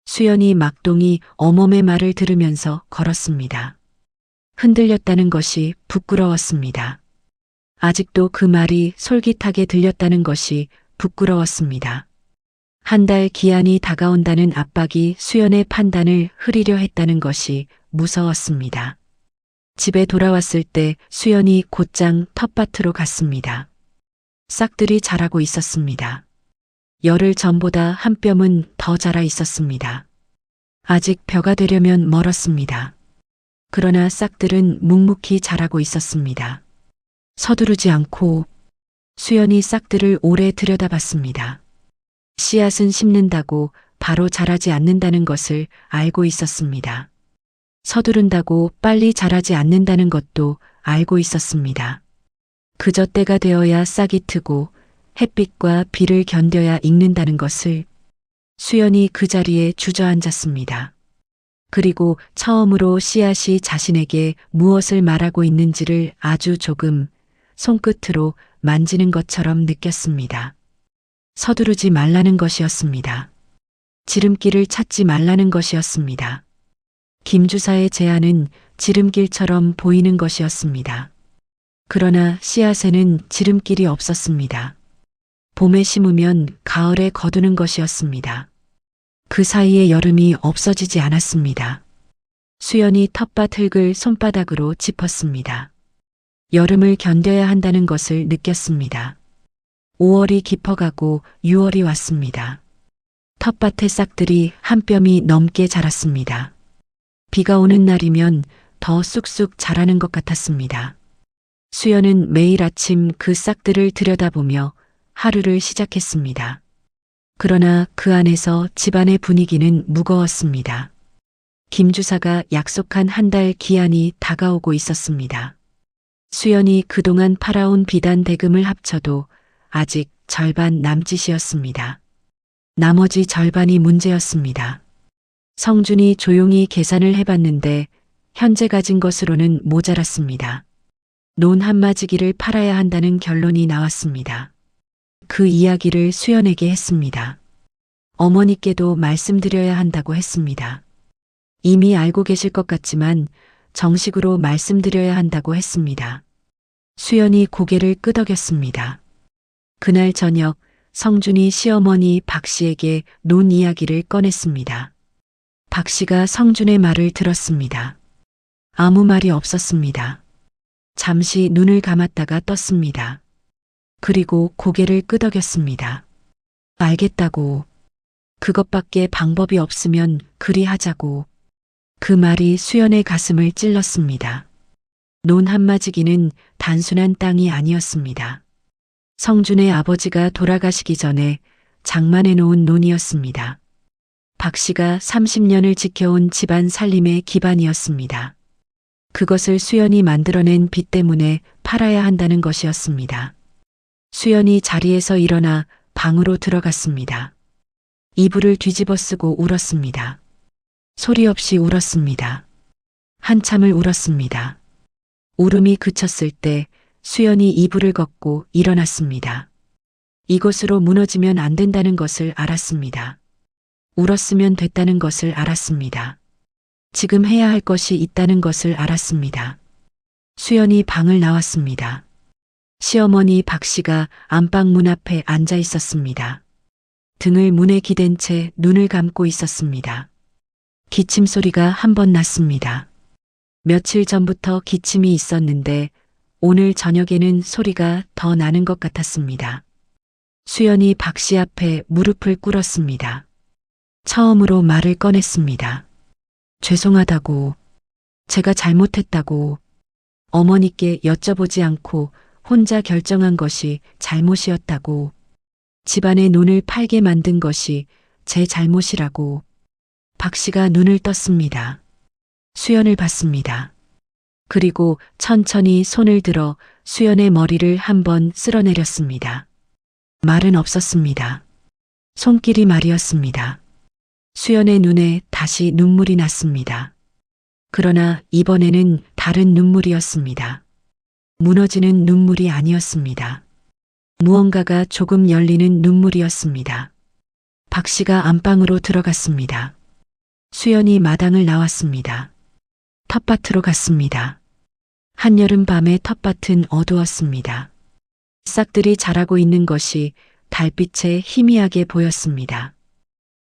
수연이 막동이 어멈의 말을 들으면서 걸었습니다. 흔들렸다는 것이 부끄러웠습니다. 아직도 그 말이 솔깃하게 들렸다는 것이 부끄러웠습니다. 한 달 기한이 다가온다는 압박이 수연의 판단을 흐리려 했다는 것이 무서웠습니다. 집에 돌아왔을 때 수연이 곧장 텃밭으로 갔습니다. 싹들이 자라고 있었습니다. 열흘 전보다 한 뼘은 더 자라 있었습니다. 아직 벼가 되려면 멀었습니다. 그러나 싹들은 묵묵히 자라고 있었습니다. 서두르지 않고 수연이 싹들을 오래 들여다봤습니다. 씨앗은 심는다고 바로 자라지 않는다는 것을 알고 있었습니다. 서두른다고 빨리 자라지 않는다는 것도 알고 있었습니다. 그저 때가 되어야 싹이 트고 햇빛과 비를 견뎌야 익는다는 것을. 수연이 그 자리에 주저앉았습니다. 그리고 처음으로 씨앗이 자신에게 무엇을 말하고 있는지를 아주 조금 손끝으로 만지는 것처럼 느꼈습니다. 서두르지 말라는 것이었습니다. 지름길을 찾지 말라는 것이었습니다. 김 주사의 제안은 지름길처럼 보이는 것이었습니다. 그러나 씨앗에는 지름길이 없었습니다. 봄에 심으면 가을에 거두는 것이었습니다. 그 사이에 여름이 없어지지 않았습니다. 수연이 텃밭 흙을 손바닥으로 짚었습니다. 여름을 견뎌야 한다는 것을 느꼈습니다. 5월이 깊어가고 6월이 왔습니다. 텃밭의 싹들이 한 뼘이 넘게 자랐습니다. 비가 오는 날이면 더 쑥쑥 자라는 것 같았습니다. 수연은 매일 아침 그 싹들을 들여다보며 하루를 시작했습니다. 그러나 그 안에서 집안의 분위기는 무거웠습니다. 김 주사가 약속한 한 달 기한이 다가오고 있었습니다. 수연이 그동안 팔아온 비단 대금을 합쳐도 아직 절반 남짓이었습니다. 나머지 절반이 문제였습니다. 성준이 조용히 계산을 해봤는데 현재 가진 것으로는 모자랐습니다. 논 한마지기를 팔아야 한다는 결론이 나왔습니다. 그 이야기를 수연에게 했습니다. 어머니께도 말씀드려야 한다고 했습니다. 이미 알고 계실 것 같지만 정식으로 말씀드려야 한다고 했습니다. 수연이 고개를 끄덕였습니다. 그날 저녁 성준이 시어머니 박 씨에게 논 이야기를 꺼냈습니다. 박 씨가 성준의 말을 들었습니다. 아무 말이 없었습니다. 잠시 눈을 감았다가 떴습니다. 그리고 고개를 끄덕였습니다. 알겠다고. 그것밖에 방법이 없으면 그리 하자고. 그 말이 수연의 가슴을 찔렀습니다. 논 한마지기는 단순한 땅이 아니었습니다. 성준의 아버지가 돌아가시기 전에 장만해 놓은 논이었습니다. 박 씨가 30년을 지켜온 집안 살림의 기반이었습니다. 그것을 수연이 만들어낸 빚 때문에 팔아야 한다는 것이었습니다. 수연이 자리에서 일어나 방으로 들어갔습니다. 이불을 뒤집어 쓰고 울었습니다. 소리 없이 울었습니다. 한참을 울었습니다. 울음이 그쳤을 때 수연이 이불을 걷고 일어났습니다. 이것으로 무너지면 안 된다는 것을 알았습니다. 울었으면 됐다는 것을 알았습니다. 지금 해야 할 것이 있다는 것을 알았습니다. 수연이 방을 나왔습니다. 시어머니 박 씨가 안방 문 앞에 앉아 있었습니다. 등을 문에 기댄 채 눈을 감고 있었습니다. 기침 소리가 한 번 났습니다. 며칠 전부터 기침이 있었는데 오늘 저녁에는 소리가 더 나는 것 같았습니다. 수연이 박 씨 앞에 무릎을 꿇었습니다. 처음으로 말을 꺼냈습니다. 죄송하다고, 제가 잘못했다고, 어머니께 여쭤보지 않고 혼자 결정한 것이 잘못이었다고, 집안의 논을 팔게 만든 것이 제 잘못이라고. 박 씨가 눈을 떴습니다. 수연을 봤습니다. 그리고 천천히 손을 들어 수연의 머리를 한번 쓸어내렸습니다. 말은 없었습니다. 손길이 말이었습니다. 수연의 눈에 다시 눈물이 났습니다. 그러나 이번에는 다른 눈물이었습니다. 무너지는 눈물이 아니었습니다. 무언가가 조금 열리는 눈물이었습니다. 박 씨가 안방으로 들어갔습니다. 수연이 마당을 나왔습니다. 텃밭으로 갔습니다. 한여름 밤의 텃밭은 어두웠습니다. 싹들이 자라고 있는 것이 달빛에 희미하게 보였습니다.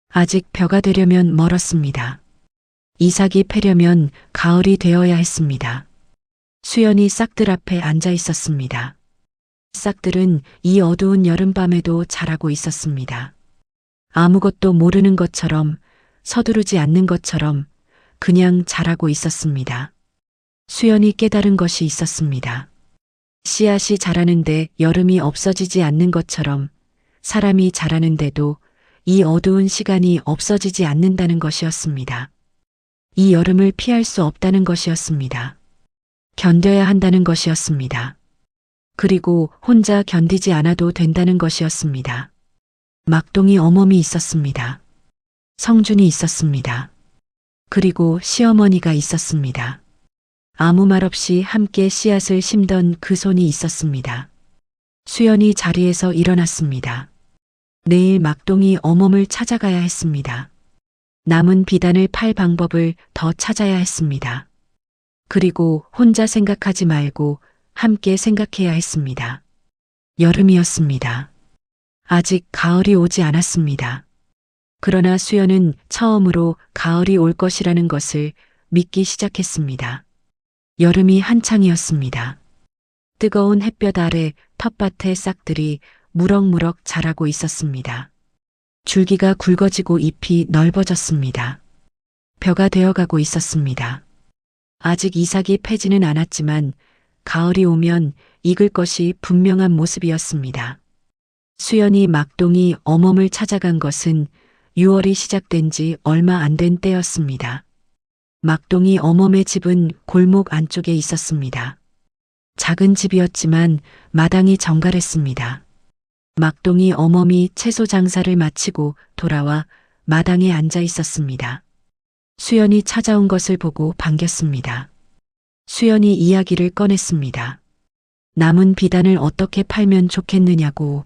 아직 벼가 되려면 멀었습니다. 이삭이 패려면 가을이 되어야 했습니다. 수연이 싹들 앞에 앉아 있었습니다. 싹들은 이 어두운 여름밤에도 자라고 있었습니다. 아무것도 모르는 것처럼, 서두르지 않는 것처럼 그냥 자라고 있었습니다. 수연이 깨달은 것이 있었습니다. 씨앗이 자라는데 여름이 없어지지 않는 것처럼 사람이 자라는데도 이 어두운 시간이 없어지지 않는다는 것이었습니다. 이 여름을 피할 수 없다는 것이었습니다. 견뎌야 한다는 것이었습니다. 그리고 혼자 견디지 않아도 된다는 것이었습니다. 막동이 어멈이 있었습니다. 성준이 있었습니다. 그리고 시어머니가 있었습니다. 아무 말 없이 함께 씨앗을 심던 그 손이 있었습니다. 수연이 자리에서 일어났습니다. 내일 막동이 어멈을 찾아가야 했습니다. 남은 비단을 팔 방법을 더 찾아야 했습니다. 그리고 혼자 생각하지 말고 함께 생각해야 했습니다. 여름이었습니다. 아직 가을이 오지 않았습니다. 그러나 수연은 처음으로 가을이 올 것이라는 것을 믿기 시작했습니다. 여름이 한창이었습니다. 뜨거운 햇볕 아래 텃밭의 싹들이 무럭무럭 자라고 있었습니다. 줄기가 굵어지고 잎이 넓어졌습니다. 벼가 되어가고 있었습니다. 아직 이삭이 패지는 않았지만 가을이 오면 익을 것이 분명한 모습이었습니다. 수연이 막동이 어멈을 찾아간 것은 6월이 시작된 지 얼마 안 된 때였습니다. 막동이 어멈의 집은 골목 안쪽에 있었습니다. 작은 집이었지만 마당이 정갈했습니다. 막동이 어멈이 채소 장사를 마치고 돌아와 마당에 앉아 있었습니다. 수연이 찾아온 것을 보고 반겼습니다. 수연이 이야기를 꺼냈습니다. 남은 비단을 어떻게 팔면 좋겠느냐고,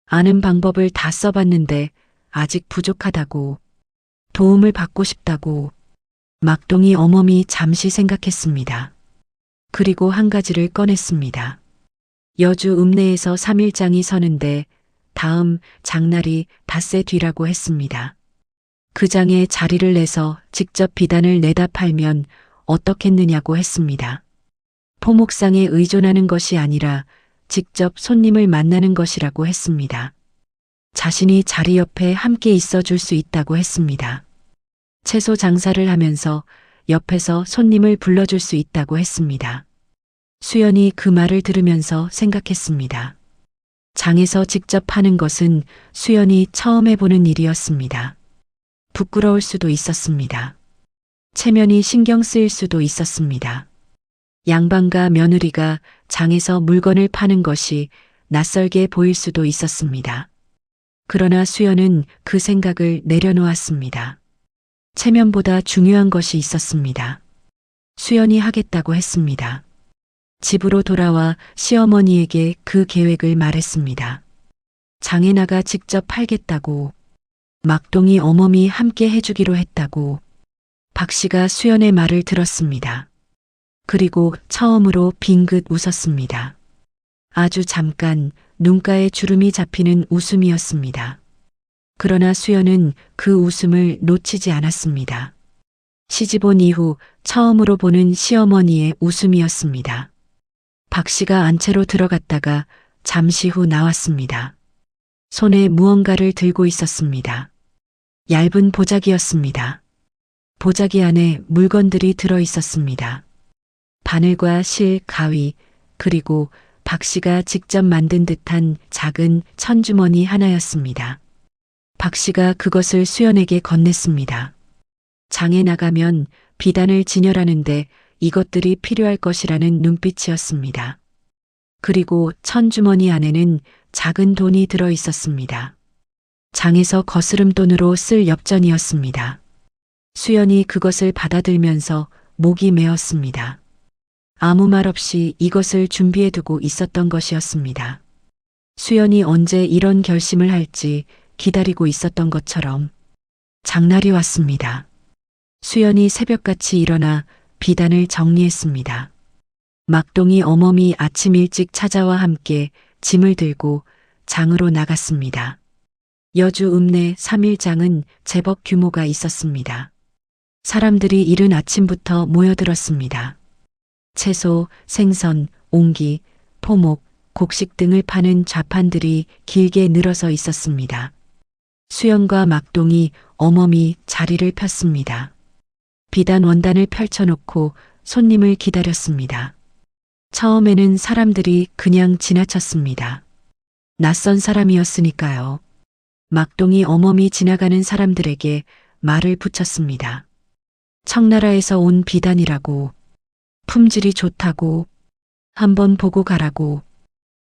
아는 방법을 다 써봤는데 아직 부족하다고, 도움을 받고 싶다고. 막동이 어멈이 잠시 생각했습니다. 그리고 한 가지를 꺼냈습니다. 여주 읍내에서 3일장이 서는데 다음 장날이 닷새 뒤라고 했습니다. 그 장에 자리를 내서 직접 비단을 내다 팔면 어떻겠느냐고 했습니다. 포목상에 의존하는 것이 아니라 직접 손님을 만나는 것이라고 했습니다. 자신이 자리 옆에 함께 있어 줄 수 있다고 했습니다. 채소 장사를 하면서 옆에서 손님을 불러줄 수 있다고 했습니다. 수연이 그 말을 들으면서 생각했습니다. 장에서 직접 하는 것은 수연이 처음 해보는 일이었습니다. 부끄러울 수도 있었습니다. 체면이 신경 쓰일 수도 있었습니다. 양반과 며느리가 장에서 물건을 파는 것이 낯설게 보일 수도 있었습니다. 그러나 수연은 그 생각을 내려놓았습니다. 체면보다 중요한 것이 있었습니다. 수연이 하겠다고 했습니다. 집으로 돌아와 시어머니에게 그 계획을 말했습니다. 장에 나가 직접 팔겠다고, 막동이 어멈이 함께 해주기로 했다고. 박 씨가 수연의 말을 들었습니다. 그리고 처음으로 빙긋 웃었습니다. 아주 잠깐 눈가에 주름이 잡히는 웃음이었습니다. 그러나 수연은 그 웃음을 놓치지 않았습니다. 시집 온 이후 처음으로 보는 시어머니의 웃음이었습니다. 박 씨가 안채로 들어갔다가 잠시 후 나왔습니다. 손에 무언가를 들고 있었습니다. 얇은 보자기였습니다. 보자기 안에 물건들이 들어 있었습니다. 바늘과 실, 가위, 그리고 박 씨가 직접 만든 듯한 작은 천주머니 하나였습니다. 박 씨가 그것을 수연에게 건넸습니다. 장에 나가면 비단을 진열하는데 이것들이 필요할 것이라는 눈빛이었습니다. 그리고 천주머니 안에는 작은 돈이 들어 있었습니다. 장에서 거스름돈으로 쓸 엽전이었습니다. 수연이 그것을 받아들면서 목이 메었습니다. 아무 말 없이 이것을 준비해두고 있었던 것이었습니다. 수연이 언제 이런 결심을 할지 기다리고 있었던 것처럼 장날이 왔습니다. 수연이 새벽같이 일어나 비단을 정리했습니다. 막동이 어멈이 아침 일찍 찾아와 함께 짐을 들고 장으로 나갔습니다. 여주 읍내 3일장은 제법 규모가 있었습니다. 사람들이 이른 아침부터 모여들었습니다. 채소, 생선, 옹기, 토목, 곡식 등을 파는 좌판들이 길게 늘어서 있었습니다. 수연과 막동이 어멈이 자리를 폈습니다. 비단 원단을 펼쳐놓고 손님을 기다렸습니다. 처음에는 사람들이 그냥 지나쳤습니다. 낯선 사람이었으니까요. 막동이 어멈이 지나가는 사람들에게 말을 붙였습니다. 청나라에서 온 비단이라고, 품질이 좋다고, 한번 보고 가라고.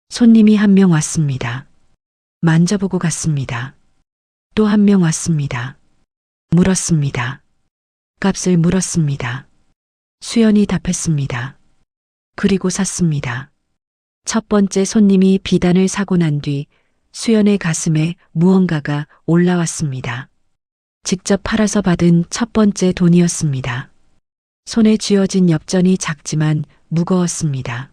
손님이 한 명 왔습니다. 만져보고 갔습니다. 또 한 명 왔습니다. 물었습니다. 값을 물었습니다. 수연이 답했습니다. 그리고 샀습니다. 첫 번째 손님이 비단을 사고 난 뒤 수연의 가슴에 무언가가 올라왔습니다. 직접 팔아서 받은 첫 번째 돈이었습니다. 손에 쥐어진 엽전이 작지만 무거웠습니다.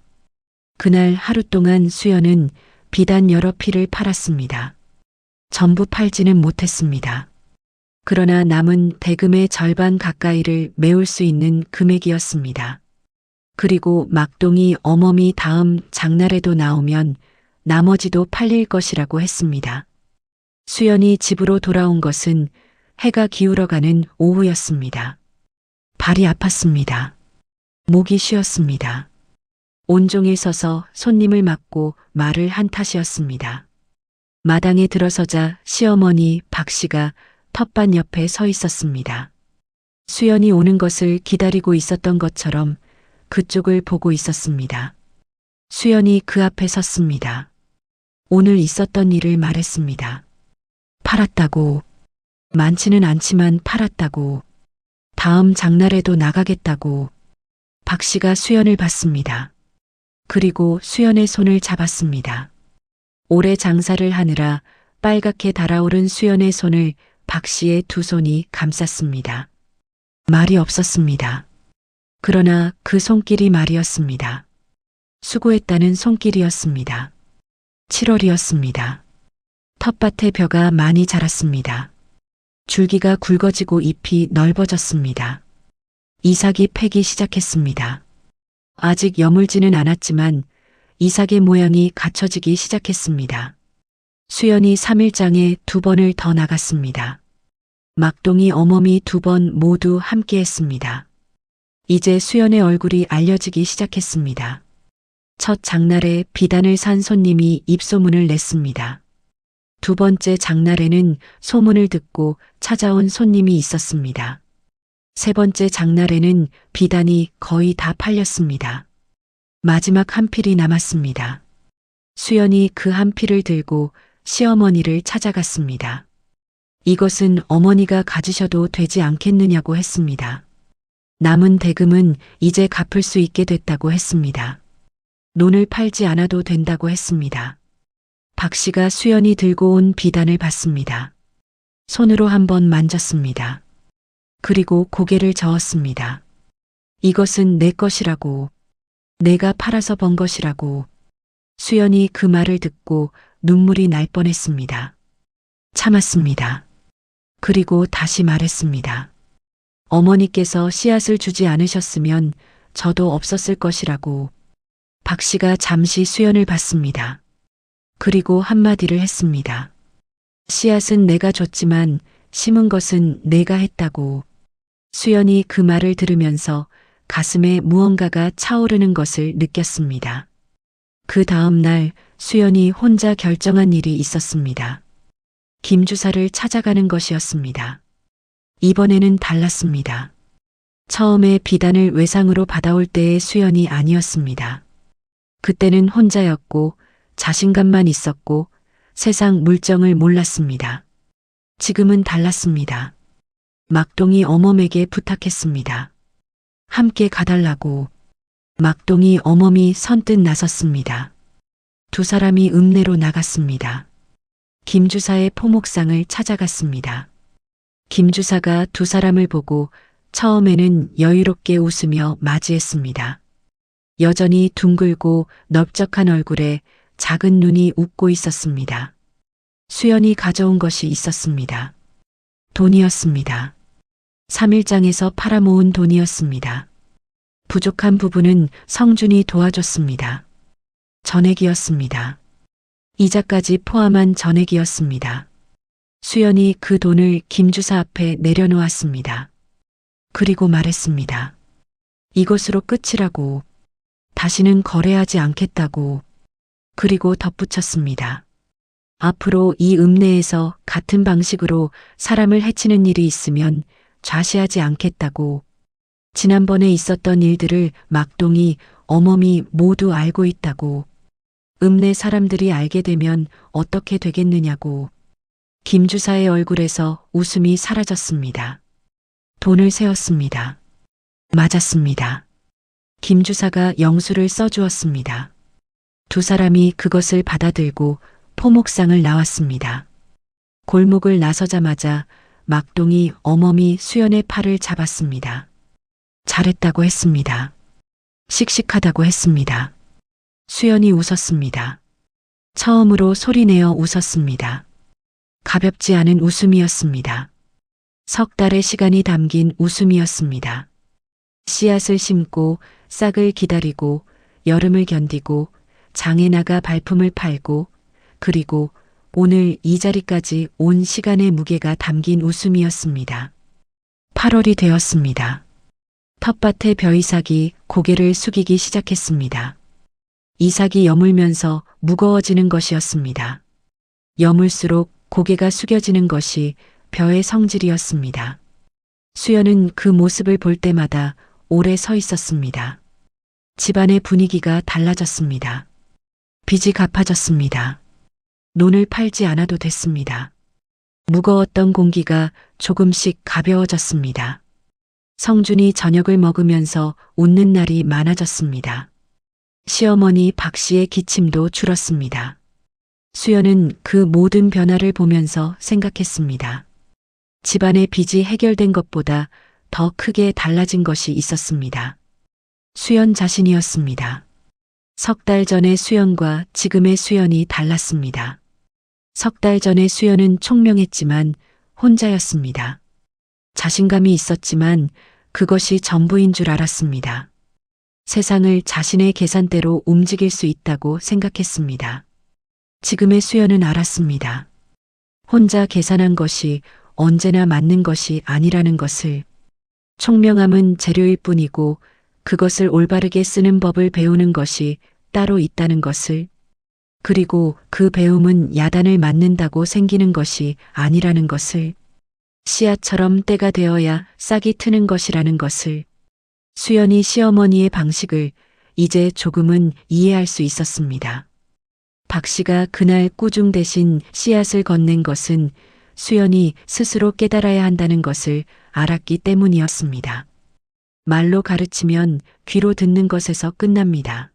그날 하루 동안 수연은 비단 여러 필을 팔았습니다. 전부 팔지는 못했습니다. 그러나 남은 대금의 절반 가까이를 메울 수 있는 금액이었습니다. 그리고 막동이 어멈이 다음 장날에도 나오면 나머지도 팔릴 것이라고 했습니다. 수연이 집으로 돌아온 것은 해가 기울어가는 오후였습니다. 발이 아팠습니다. 목이 쉬었습니다. 온종일 서서 손님을 맞고 말을 한 탓이었습니다. 마당에 들어서자 시어머니 박 씨가 텃밭 옆에 서 있었습니다. 수연이 오는 것을 기다리고 있었던 것처럼 그쪽을 보고 있었습니다. 수연이 그 앞에 섰습니다. 오늘 있었던 일을 말했습니다. 팔았다고, 많지는 않지만 팔았다고, 다음 장날에도 나가겠다고. 박 씨가 수연을 봤습니다. 그리고 수연의 손을 잡았습니다. 오래 장사를 하느라 빨갛게 달아오른 수연의 손을 박 씨의 두 손이 감쌌습니다. 말이 없었습니다. 그러나 그 손길이 말이었습니다. 수고했다는 손길이었습니다. 7월이었습니다. 텃밭에 벼가 많이 자랐습니다. 줄기가 굵어지고 잎이 넓어졌습니다. 이삭이 패기 시작했습니다. 아직 여물지는 않았지만 이삭의 모양이 갖춰지기 시작했습니다. 수연이 3일장에 2번을 더 나갔습니다. 막동이 어멈이 2번 모두 함께 했습니다. 이제 수연의 얼굴이 알려지기 시작했습니다. 첫 장날에 비단을 산 손님이 입소문을 냈습니다. 두 번째 장날에는 소문을 듣고 찾아온 손님이 있었습니다. 세 번째 장날에는 비단이 거의 다 팔렸습니다. 마지막 한 필이 남았습니다. 수연이 그 한 필을 들고 시어머니를 찾아갔습니다. 이것은 어머니가 가지셔도 되지 않겠느냐고 했습니다. 남은 대금은 이제 갚을 수 있게 됐다고 했습니다. 논을 팔지 않아도 된다고 했습니다. 박 씨가 수연이 들고 온 비단을 봤습니다. 손으로 한번 만졌습니다. 그리고 고개를 저었습니다. 이것은 내 것이라고, 내가 팔아서 번 것이라고. 수연이 그 말을 듣고 눈물이 날 뻔했습니다. 참았습니다. 그리고 다시 말했습니다. 어머니께서 씨앗을 주지 않으셨으면 저도 없었을 것이라고. 박 씨가 잠시 수연을 봤습니다. 그리고 한마디를 했습니다. 씨앗은 내가 줬지만 심은 것은 내가 했다고. 수연이 그 말을 들으면서 가슴에 무언가가 차오르는 것을 느꼈습니다. 그 다음 날 수연이 혼자 결정한 일이 있었습니다. 김 주사를 찾아가는 것이었습니다. 이번에는 달랐습니다. 처음에 비단을 외상으로 받아올 때의 수연이 아니었습니다. 그때는 혼자였고 자신감만 있었고 세상 물정을 몰랐습니다. 지금은 달랐습니다. 막동이 어멈에게 부탁했습니다. 함께 가달라고. 막동이 어멈이 선뜻 나섰습니다. 두 사람이 읍내로 나갔습니다. 김 주사의 포목상을 찾아갔습니다. 김 주사가 두 사람을 보고 처음에는 여유롭게 웃으며 맞이했습니다. 여전히 둥글고 넓적한 얼굴에 작은 눈이 웃고 있었습니다. 수연이 가져온 것이 있었습니다. 돈이었습니다. 3일장에서 팔아모은 돈이었습니다. 부족한 부분은 성준이 도와줬습니다. 전액이었습니다. 이자까지 포함한 전액이었습니다. 수연이 그 돈을 김 주사 앞에 내려놓았습니다. 그리고 말했습니다. 이것으로 끝이라고. 다시는 거래하지 않겠다고. 그리고 덧붙였습니다. 앞으로 이 읍내에서 같은 방식으로 사람을 해치는 일이 있으면 좌시하지 않겠다고. 지난번에 있었던 일들을 막동이, 어멈이 모두 알고 있다고. 읍내 사람들이 알게 되면 어떻게 되겠느냐고. 김 주사의 얼굴에서 웃음이 사라졌습니다. 돈을 세었습니다. 맞았습니다. 김 주사가 영수를 써주었습니다. 두 사람이 그것을 받아들고 포목상을 나왔습니다. 골목을 나서자마자 막동이 어멈이 수연의 팔을 잡았습니다. 잘했다고 했습니다. 씩씩하다고 했습니다. 수연이 웃었습니다. 처음으로 소리내어 웃었습니다. 가볍지 않은 웃음이었습니다. 석 달의 시간이 담긴 웃음이었습니다. 씨앗을 심고 싹을 기다리고 여름을 견디고 장에 나가 발품을 팔고 그리고 오늘 이 자리까지 온 시간의 무게가 담긴 웃음이었습니다. 8월이 되었습니다. 텃밭의 벼이삭이 고개를 숙이기 시작했습니다. 이삭이 여물면서 무거워지는 것이었습니다. 여물수록 고개가 숙여지는 것이 벼의 성질이었습니다. 수연은 그 모습을 볼 때마다 오래 서 있었습니다. 집안의 분위기가 달라졌습니다. 빚이 갚아졌습니다. 논을 팔지 않아도 됐습니다. 무거웠던 공기가 조금씩 가벼워졌습니다. 성준이 저녁을 먹으면서 웃는 날이 많아졌습니다. 시어머니 박 씨의 기침도 줄었습니다. 수연은 그 모든 변화를 보면서 생각했습니다. 집안의 빚이 해결된 것보다 더 크게 달라진 것이 있었습니다. 수연 자신이었습니다. 석 달 전의 수연과 지금의 수연이 달랐습니다. 석 달 전의 수연은 총명했지만 혼자였습니다. 자신감이 있었지만 그것이 전부인 줄 알았습니다. 세상을 자신의 계산대로 움직일 수 있다고 생각했습니다. 지금의 수연은 알았습니다. 혼자 계산한 것이 언제나 맞는 것이 아니라는 것을. 총명함은 재료일 뿐이고 그것을 올바르게 쓰는 법을 배우는 것이 따로 있다는 것을. 그리고 그 배움은 야단을 맞는다고 생기는 것이 아니라는 것을. 씨앗처럼 때가 되어야 싹이 트는 것이라는 것을. 수연이 시어머니의 방식을 이제 조금은 이해할 수 있었습니다. 박 씨가 그날 꾸중 대신 씨앗을 건넨 것은 수연이 스스로 깨달아야 한다는 것을 알았기 때문이었습니다. 말로 가르치면 귀로 듣는 것에서 끝납니다.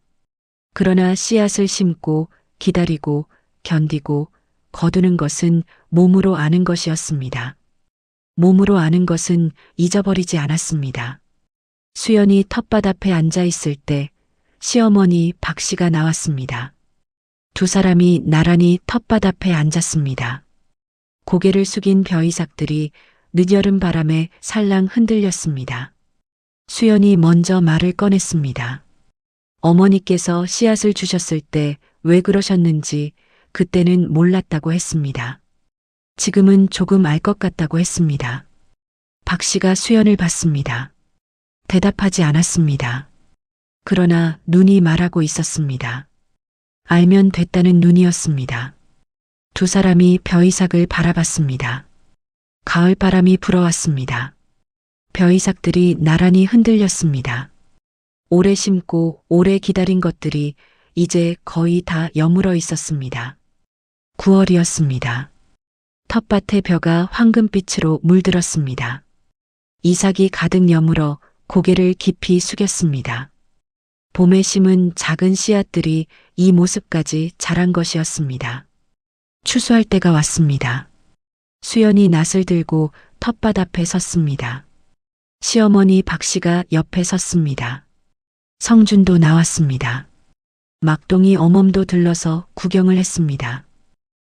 그러나 씨앗을 심고 기다리고 견디고 거두는 것은 몸으로 아는 것이었습니다. 몸으로 아는 것은 잊어버리지 않았습니다. 수연이 텃밭 앞에 앉아 있을 때 시어머니 박 씨가 나왔습니다. 두 사람이 나란히 텃밭 앞에 앉았습니다. 고개를 숙인 벼이삭들이 늦여름 바람에 살랑 흔들렸습니다. 수연이 먼저 말을 꺼냈습니다. 어머니께서 씨앗을 주셨을 때 왜 그러셨는지 그때는 몰랐다고 했습니다. 지금은 조금 알 것 같다고 했습니다. 박 씨가 수연을 봤습니다. 대답하지 않았습니다. 그러나 눈이 말하고 있었습니다. 알면 됐다는 눈이었습니다. 두 사람이 벼이삭을 바라봤습니다. 가을 바람이 불어왔습니다. 벼이삭들이 나란히 흔들렸습니다. 오래 심고 오래 기다린 것들이 이제 거의 다 여물어 있었습니다. 9월이었습니다. 텃밭의 벼가 황금빛으로 물들었습니다. 이삭이 가득 여물어 고개를 깊이 숙였습니다. 봄에 심은 작은 씨앗들이 이 모습까지 자란 것이었습니다. 추수할 때가 왔습니다. 수연이 낫을 들고 텃밭 앞에 섰습니다. 시어머니 박씨가 옆에 섰습니다. 성준도 나왔습니다. 막둥이 어멈도 들러서 구경을 했습니다.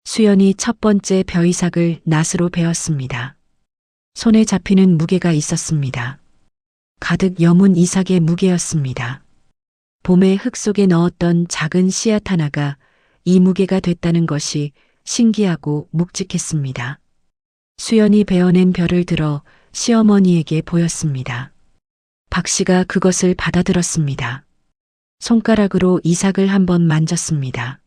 수연이 첫 번째 벼이삭을 낫으로 베었습니다. 손에 잡히는 무게가 있었습니다. 가득 여문 이삭의 무게였습니다. 봄에 흙 속에 넣었던 작은 씨앗 하나가 이 무게가 됐다는 것이 신기하고 묵직했습니다. 수연이 베어낸 벼를 들어 시어머니에게 보였습니다. 박씨가 그것을 받아들었습니다. 손가락으로 이삭을 한번 만졌습니다.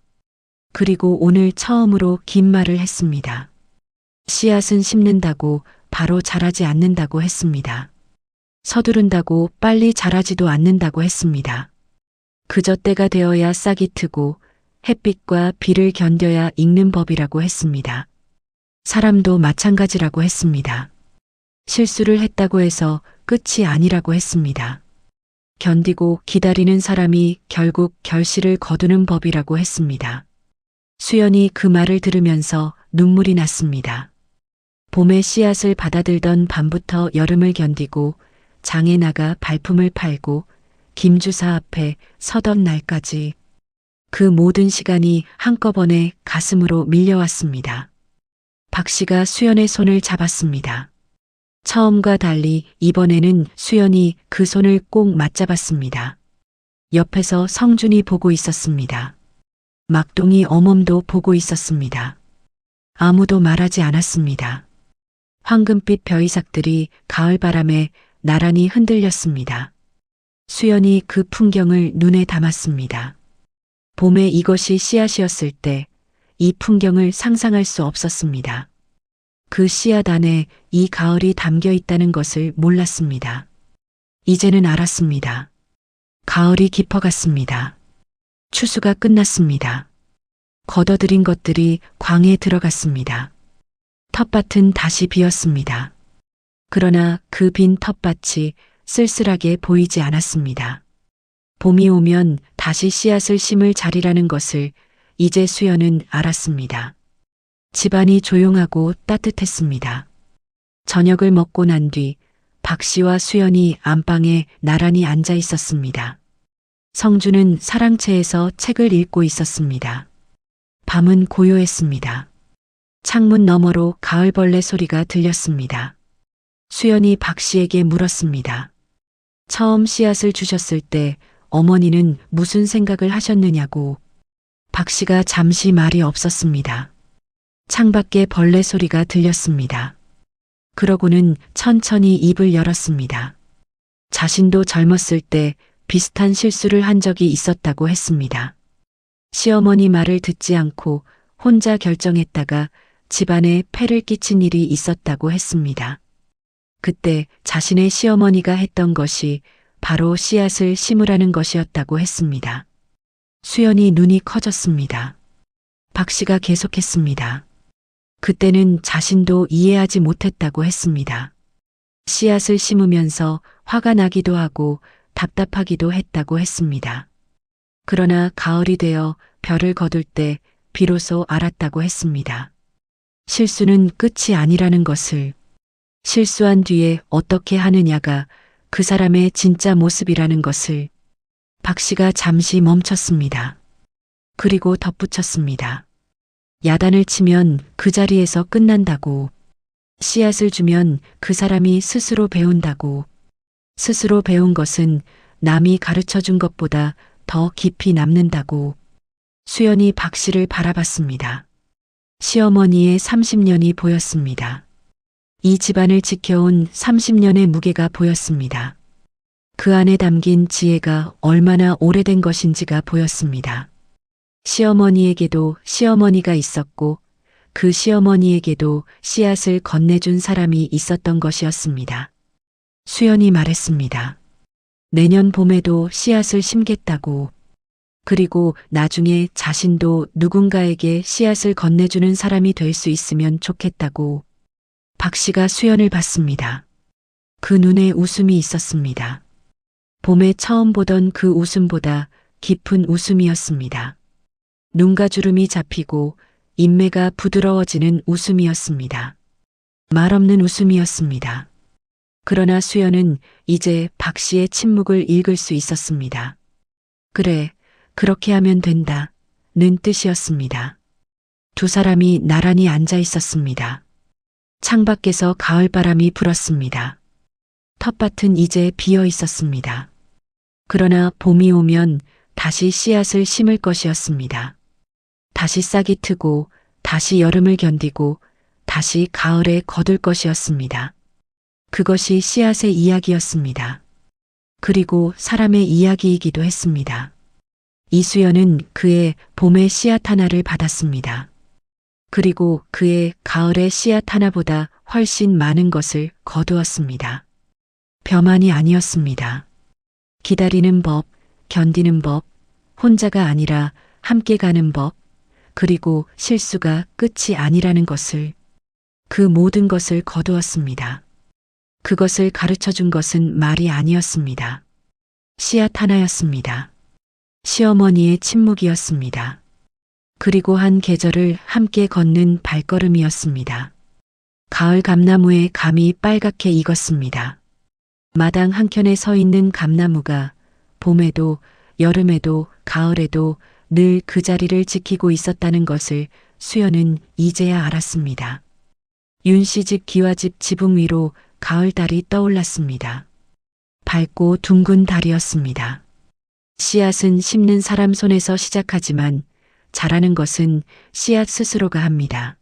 그리고 오늘 처음으로 긴 말을 했습니다. 씨앗은 심는다고 바로 자라지 않는다고 했습니다. 서두른다고 빨리 자라지도 않는다고 했습니다. 그저 때가 되어야 싹이 트고 햇빛과 비를 견뎌야 익는 법이라고 했습니다. 사람도 마찬가지라고 했습니다. 실수를 했다고 해서 끝이 아니라고 했습니다. 견디고 기다리는 사람이 결국 결실을 거두는 법이라고 했습니다. 수연이 그 말을 들으면서 눈물이 났습니다. 봄의 씨앗을 받아들던 밤부터 여름을 견디고 장에 나가 발품을 팔고 김주사 앞에 서던 날까지 그 모든 시간이 한꺼번에 가슴으로 밀려왔습니다. 박씨가 수연의 손을 잡았습니다. 처음과 달리 이번에는 수연이 그 손을 꼭 맞잡았습니다. 옆에서 성준이 보고 있었습니다. 막둥이 어멈도 보고 있었습니다. 아무도 말하지 않았습니다. 황금빛 벼이삭들이 가을바람에 나란히 흔들렸습니다. 수연이 그 풍경을 눈에 담았습니다. 봄에 이것이 씨앗이었을 때 이 풍경을 상상할 수 없었습니다. 그 씨앗 안에 이 가을이 담겨 있다는 것을 몰랐습니다. 이제는 알았습니다. 가을이 깊어갔습니다. 추수가 끝났습니다. 걷어들인 것들이 광에 들어갔습니다. 텃밭은 다시 비었습니다. 그러나 그 빈 텃밭이 쓸쓸하게 보이지 않았습니다. 봄이 오면 다시 씨앗을 심을 자리라는 것을 이제 수연은 알았습니다. 집안이 조용하고 따뜻했습니다. 저녁을 먹고 난 뒤 박씨와 수연이 안방에 나란히 앉아 있었습니다. 성주는 사랑채에서 책을 읽고 있었습니다. 밤은 고요했습니다. 창문 너머로 가을벌레 소리가 들렸습니다. 수연이 박씨에게 물었습니다. 처음 씨앗을 주셨을 때 어머니는 무슨 생각을 하셨느냐고. 박씨가 잠시 말이 없었습니다. 창밖에 벌레 소리가 들렸습니다. 그러고는 천천히 입을 열었습니다. 자신도 젊었을 때 비슷한 실수를 한 적이 있었다고 했습니다. 시어머니 말을 듣지 않고 혼자 결정했다가 집안에 폐를 끼친 일이 있었다고 했습니다. 그때 자신의 시어머니가 했던 것이 바로 씨앗을 심으라는 것이었다고 했습니다. 수연이 눈이 커졌습니다. 박씨가 계속했습니다. 그때는 자신도 이해하지 못했다고 했습니다. 씨앗을 심으면서 화가 나기도 하고 답답하기도 했다고 했습니다. 그러나 가을이 되어 벼를 거둘 때 비로소 알았다고 했습니다. 실수는 끝이 아니라는 것을, 실수한 뒤에 어떻게 하느냐가 그 사람의 진짜 모습이라는 것을. 박씨가 잠시 멈췄습니다. 그리고 덧붙였습니다. 야단을 치면 그 자리에서 끝난다고. 씨앗을 주면 그 사람이 스스로 배운다고. 스스로 배운 것은 남이 가르쳐 준 것보다 더 깊이 남는다고. 수연이 박씨를 바라봤습니다. 시어머니의 30년이 보였습니다. 이 집안을 지켜온 30년의 무게가 보였습니다. 그 안에 담긴 지혜가 얼마나 오래된 것인지가 보였습니다. 시어머니에게도 시어머니가 있었고 그 시어머니에게도 씨앗을 건네준 사람이 있었던 것이었습니다. 수연이 말했습니다. 내년 봄에도 씨앗을 심겠다고. 그리고 나중에 자신도 누군가에게 씨앗을 건네주는 사람이 될 수 있으면 좋겠다고. 박 씨가 수연을 봤습니다. 그 눈에 웃음이 있었습니다. 봄에 처음 보던 그 웃음보다 깊은 웃음이었습니다. 눈가 주름이 잡히고 인매가 부드러워지는 웃음이었습니다. 말없는 웃음이었습니다. 그러나 수연은 이제 박 씨의 침묵을 읽을 수 있었습니다. 그래, 그렇게 하면 된다. 는 뜻이었습니다. 두 사람이 나란히 앉아 있었습니다. 창밖에서 가을바람이 불었습니다. 텃밭은 이제 비어 있었습니다. 그러나 봄이 오면 다시 씨앗을 심을 것이었습니다. 다시 싹이 트고 다시 여름을 견디고 다시 가을에 거둘 것이었습니다. 그것이 씨앗의 이야기였습니다. 그리고 사람의 이야기이기도 했습니다. 이수연은 그의 봄의 씨앗 하나를 받았습니다. 그리고 그의 가을의 씨앗 하나보다 훨씬 많은 것을 거두었습니다. 벼만이 아니었습니다. 기다리는 법, 견디는 법, 혼자가 아니라 함께 가는 법, 그리고 실수가 끝이 아니라는 것을, 그 모든 것을 거두었습니다. 그것을 가르쳐 준 것은 말이 아니었습니다. 씨앗 하나였습니다. 시어머니의 침묵이었습니다. 그리고 한 계절을 함께 걷는 발걸음이었습니다. 가을 감나무의 감이 빨갛게 익었습니다. 마당 한켠에 서 있는 감나무가 봄에도 여름에도 가을에도 늘 그 자리를 지키고 있었다는 것을 수연은 이제야 알았습니다. 윤씨집 기와집 지붕 위로 가을 달이 떠올랐습니다. 밝고 둥근 달이었습니다. 씨앗은 심는 사람 손에서 시작하지만 자라는 것은 씨앗 스스로가 합니다.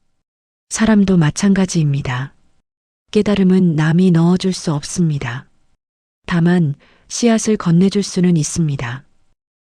사람도 마찬가지입니다. 깨달음은 남이 넣어줄 수 없습니다. 다만 씨앗을 건네줄 수는 있습니다.